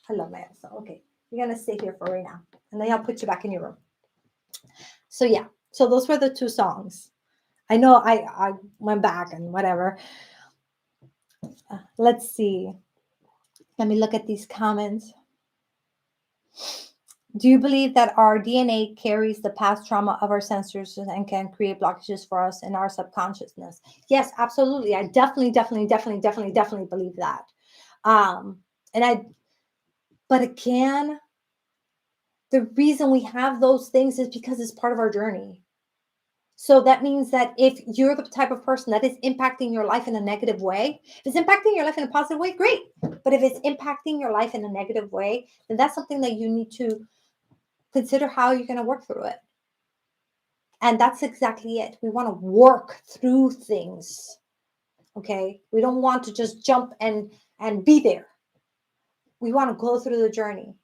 I love my Elsa. Okay, you're going to stay here for right now. And then I'll put you back in your room. So yeah, so those were the two songs. I know I went back and whatever. Let's see. Let me look at these comments. Do you believe that our DNA carries the past trauma of our ancestors and can create blockages for us in our subconsciousness? Yes, absolutely. I definitely believe that. But again, the reason we have those things is because it's part of our journey. So that means that if you're the type of person that is impacting your life in a negative way, if it's impacting your life in a positive way, great. But if it's impacting your life in a negative way, then that's something that you need to consider how you're going to work through it. And that's exactly it. We want to work through things. Okay? We don't want to just jump and be there. We want to go through the journey.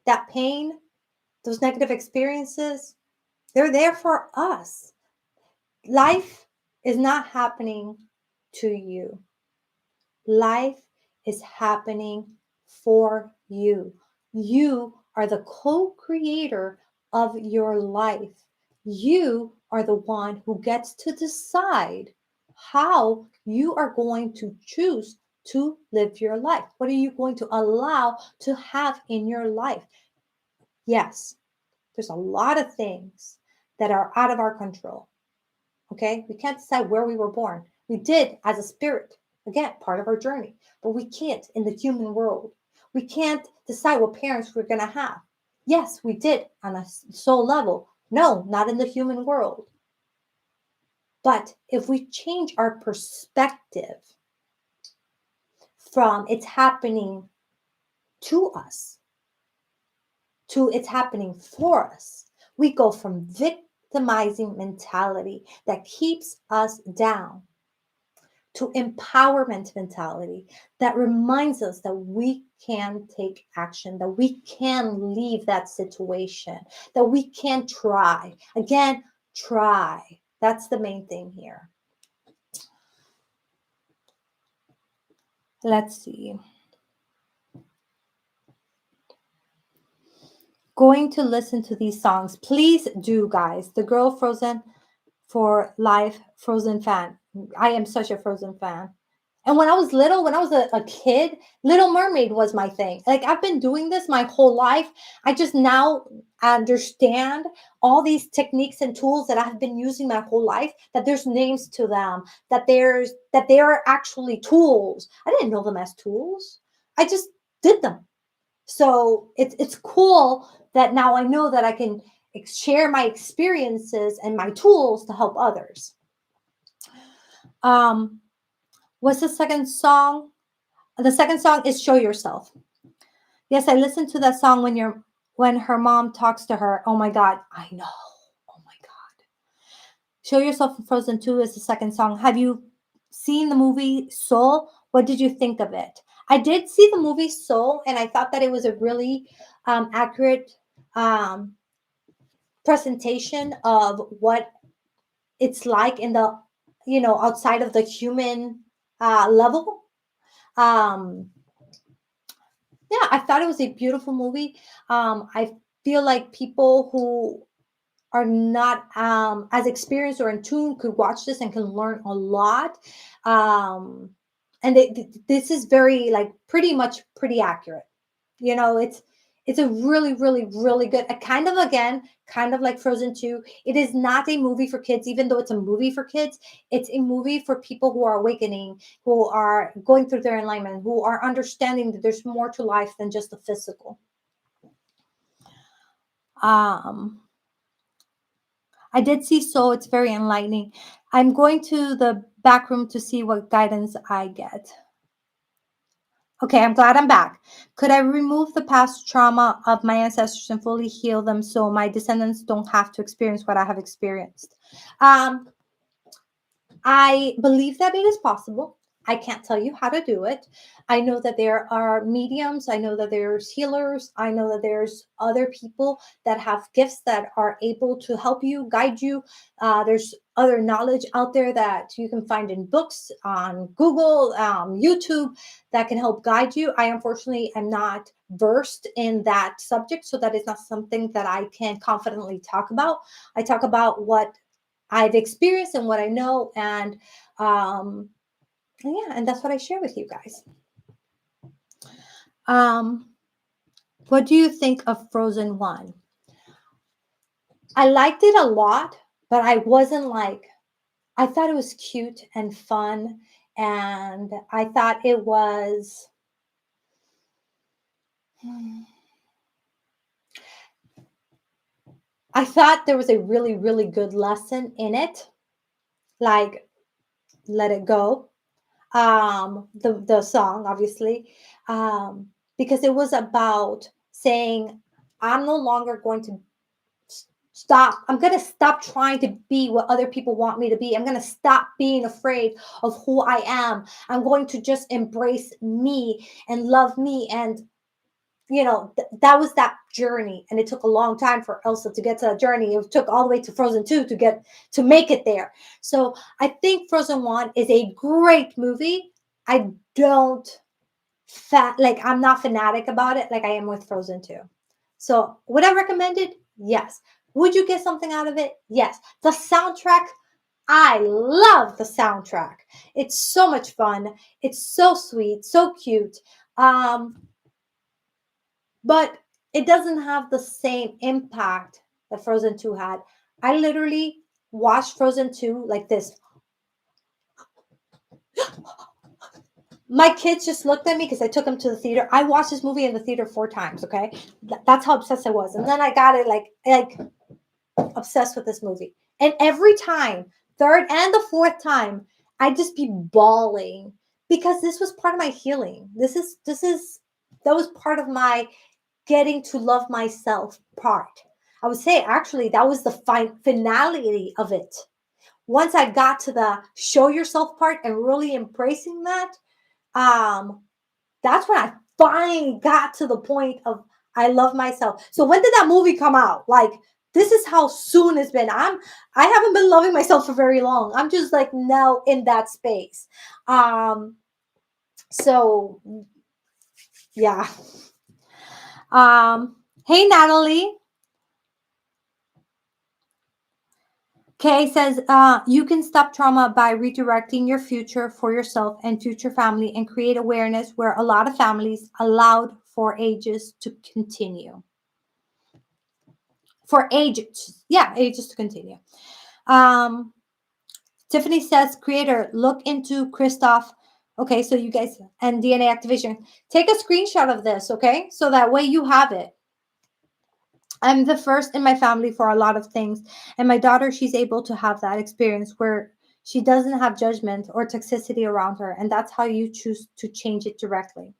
That pain, those negative experiences, they're there for us. Life is not happening to you. Life is happening for you. You are the co-creator of your life. You are the one who gets to decide how you are going to choose to live your life. What are you going to allow to have in your life? Yes, there's a lot of things that are out of our control. Okay? We can't decide where we were born. We did as a spirit. Again, part of our journey. But we can't in the human world. We can't decide what parents we're going to have. Yes, we did on a soul level. No, not in the human world. But if we change our perspective from it's happening to us to it's happening for us, we go from victimizing mentality that keeps us down to empowerment mentality that reminds us that we can take action, that we can leave that situation, that we can try. Again, try. That's the main thing here. Let's see. Going to listen to these songs. Please do, guys. The Girl Frozen for Life Frozen fan. I am such a Frozen fan. And when I was little, when I was a kid, Little Mermaid was my thing. Like, I've been doing this my whole life. I just now understand all these techniques and tools that I've been using my whole life, that there's names to them, that they are actually tools. I didn't know them as tools. I just did them. So it's cool that now I know that I can share my experiences and my tools to help others. What's the second song? The second song is Show Yourself. Yes, I listened to that song when her mom talks to her. Oh my God, I know. Oh my God. Show Yourself in Frozen 2 is the second song. Have you seen the movie Soul? What did you think of it? I did see the movie Soul, and I thought that it was a really accurate um, presentation of what it's like in the, outside of the human level. Um, yeah, I thought it was a beautiful movie. I feel like people who are not as experienced or in tune could watch this and can learn a lot. And this is very, like, pretty much pretty accurate. It's a really, really, really good, a kind of, again, kind of like Frozen 2. It is not a movie for kids, even though it's a movie for kids. It's a movie for people who are awakening, who are going through their enlightenment, who are understanding that there's more to life than just the physical. I did see Soul. It's very enlightening. I'm going to the back room to see what guidance I get. Okay, I'm glad I'm back. Could I remove the past trauma of my ancestors and fully heal them so my descendants don't have to experience what I have experienced? I believe that it is possible. I can't tell you how to do it. I know that there are mediums. I know that there's healers. I know that there's other people that have gifts that are able to help you, guide you. There's other knowledge out there that you can find in books, on Google, YouTube, that can help guide you. I unfortunately am not versed in that subject, so that is not something that I can confidently talk about. I talk about what I've experienced and what I know, and yeah, and that's what I share with you guys. What do you think of Frozen 1? I liked it a lot, but I wasn't like, I thought it was cute and fun, and I thought it was I thought there was a really, really good lesson in it, like Let It Go. The song, obviously, because it was about saying, I'm no longer going to stop. I'm going to stop trying to be what other people want me to be. I'm going to stop being afraid of who I am. I'm going to just embrace me and love me. And that was that journey, and it took a long time for Elsa to get to that journey. It took all the way to Frozen 2 to make it there. So I think Frozen 1 is a great movie. I don't I'm not fanatic about it like I am with Frozen 2. So would I recommend it? Yes. Would you get something out of it? Yes. The soundtrack, I love the soundtrack. It's so much fun. It's so sweet, so cute. But it doesn't have the same impact that Frozen 2 had. I literally watched Frozen 2 like this. My kids just looked at me because I took them to the theater. I watched this movie in the theater 4 times, okay? That's how obsessed I was. And then I got it like obsessed with this movie. And every time, third and the fourth time, I'd just be bawling because this was part of my healing. That was part of my getting to love myself part. I would say actually that was the finality of it. Once I got to the show yourself part and really embracing that, that's when I finally got to the point of I love myself. So when did that movie come out? Like, this is how soon it's been. I haven't been loving myself for very long. I'm just like now in that space. So yeah. Hey Natalie. Kay says, you can stop trauma by redirecting your future for yourself and future family and create awareness where a lot of families allowed for ages to continue. For ages. Yeah, ages to continue. Tiffany says, creator, look into Christoph. Okay, so you guys, and DNA activation. Take a screenshot of this, okay? So that way you have it. I'm the first in my family for a lot of things. And my daughter, she's able to have that experience where she doesn't have judgment or toxicity around her. And that's how you choose to change it directly.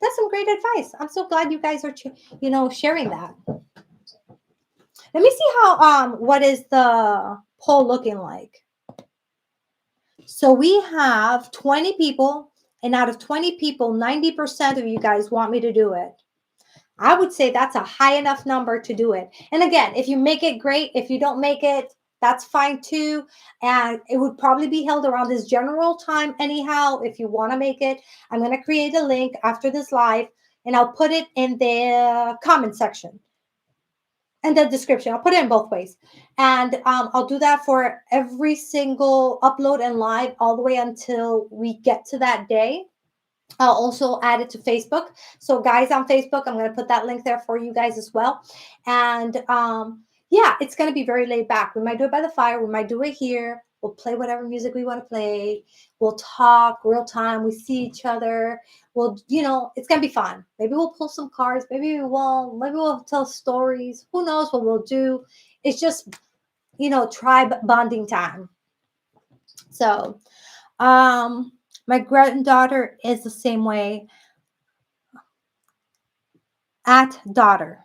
That's some great advice. I'm so glad you guys are, sharing that. Let me see how, what is the poll looking like? So we have 20 people, and out of 20 people, 90% of you guys want me to do it. I would say that's a high enough number to do it. And again, if you make it, great. If you don't make it, that's fine too. And it would probably be held around this general time anyhow. If you want to make it, I'm going to create a link after this live, and I'll put it in the comment section and the description. I'll put it in both ways. And I'll do that for every single upload and live all the way until we get to that day. I'll also add it to Facebook. So guys on Facebook, I'm going to put that link there for you guys as well. And yeah, it's going to be very laid back. We might do it by the fire. We might do it here. We'll play whatever music we want to play. We'll talk real time. We see each other. We'll, it's going to be fun. Maybe we'll pull some cards. Maybe we won't. Maybe we'll tell stories. Who knows what we'll do. It's just, tribe bonding time. So, my granddaughter is the same way. At daughter.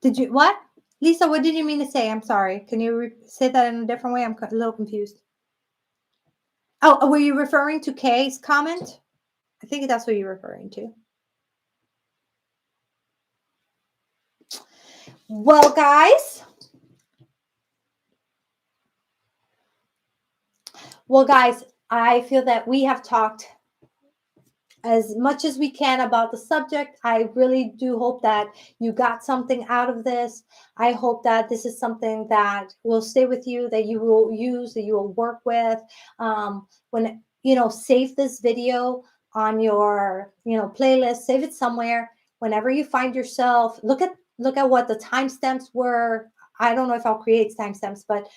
Did you, what? Lisa, what did you mean to say? I'm sorry. Can you say that in a different way? I'm a little confused. Oh, were you referring to Kay's comment? I think that's what you're referring to. Well, guys. I feel that we have talked as much as we can about the subject. I really do hope that you got something out of this. I hope that this is something that will stay with you, that you will use, that you will work with. When, save this video on your, playlist, save it somewhere. Whenever you find yourself, look at what the timestamps were. I don't know if I'll create timestamps, but,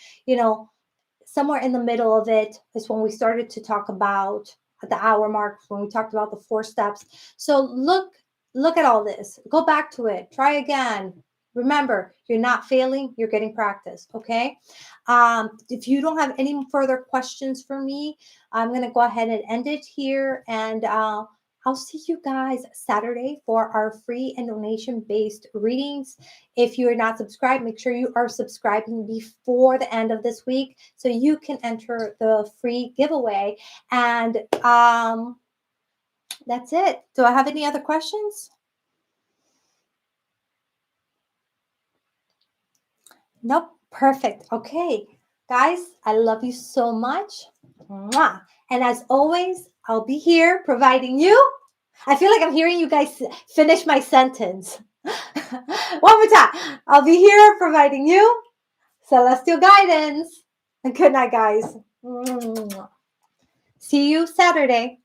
somewhere in the middle of it is when we started to talk about at the hour mark, when we talked about the 4 steps. So look at all this. Go back to it. Try again. Remember, you're not failing. You're getting practice. Okay. If you don't have any further questions for me, I'm going to go ahead and end it here. And I'll see you guys Saturday for our free and donation-based readings. If you are not subscribed, make sure you are subscribing before the end of this week so you can enter the free giveaway. And that's it. Do I have any other questions? Nope. Perfect. Okay. Guys, I love you so much. Mwah. And as always, I'll be here providing you. I feel like I'm hearing you guys finish my sentence. One more time. I'll be here providing you celestial guidance. And good night, guys. See you Saturday.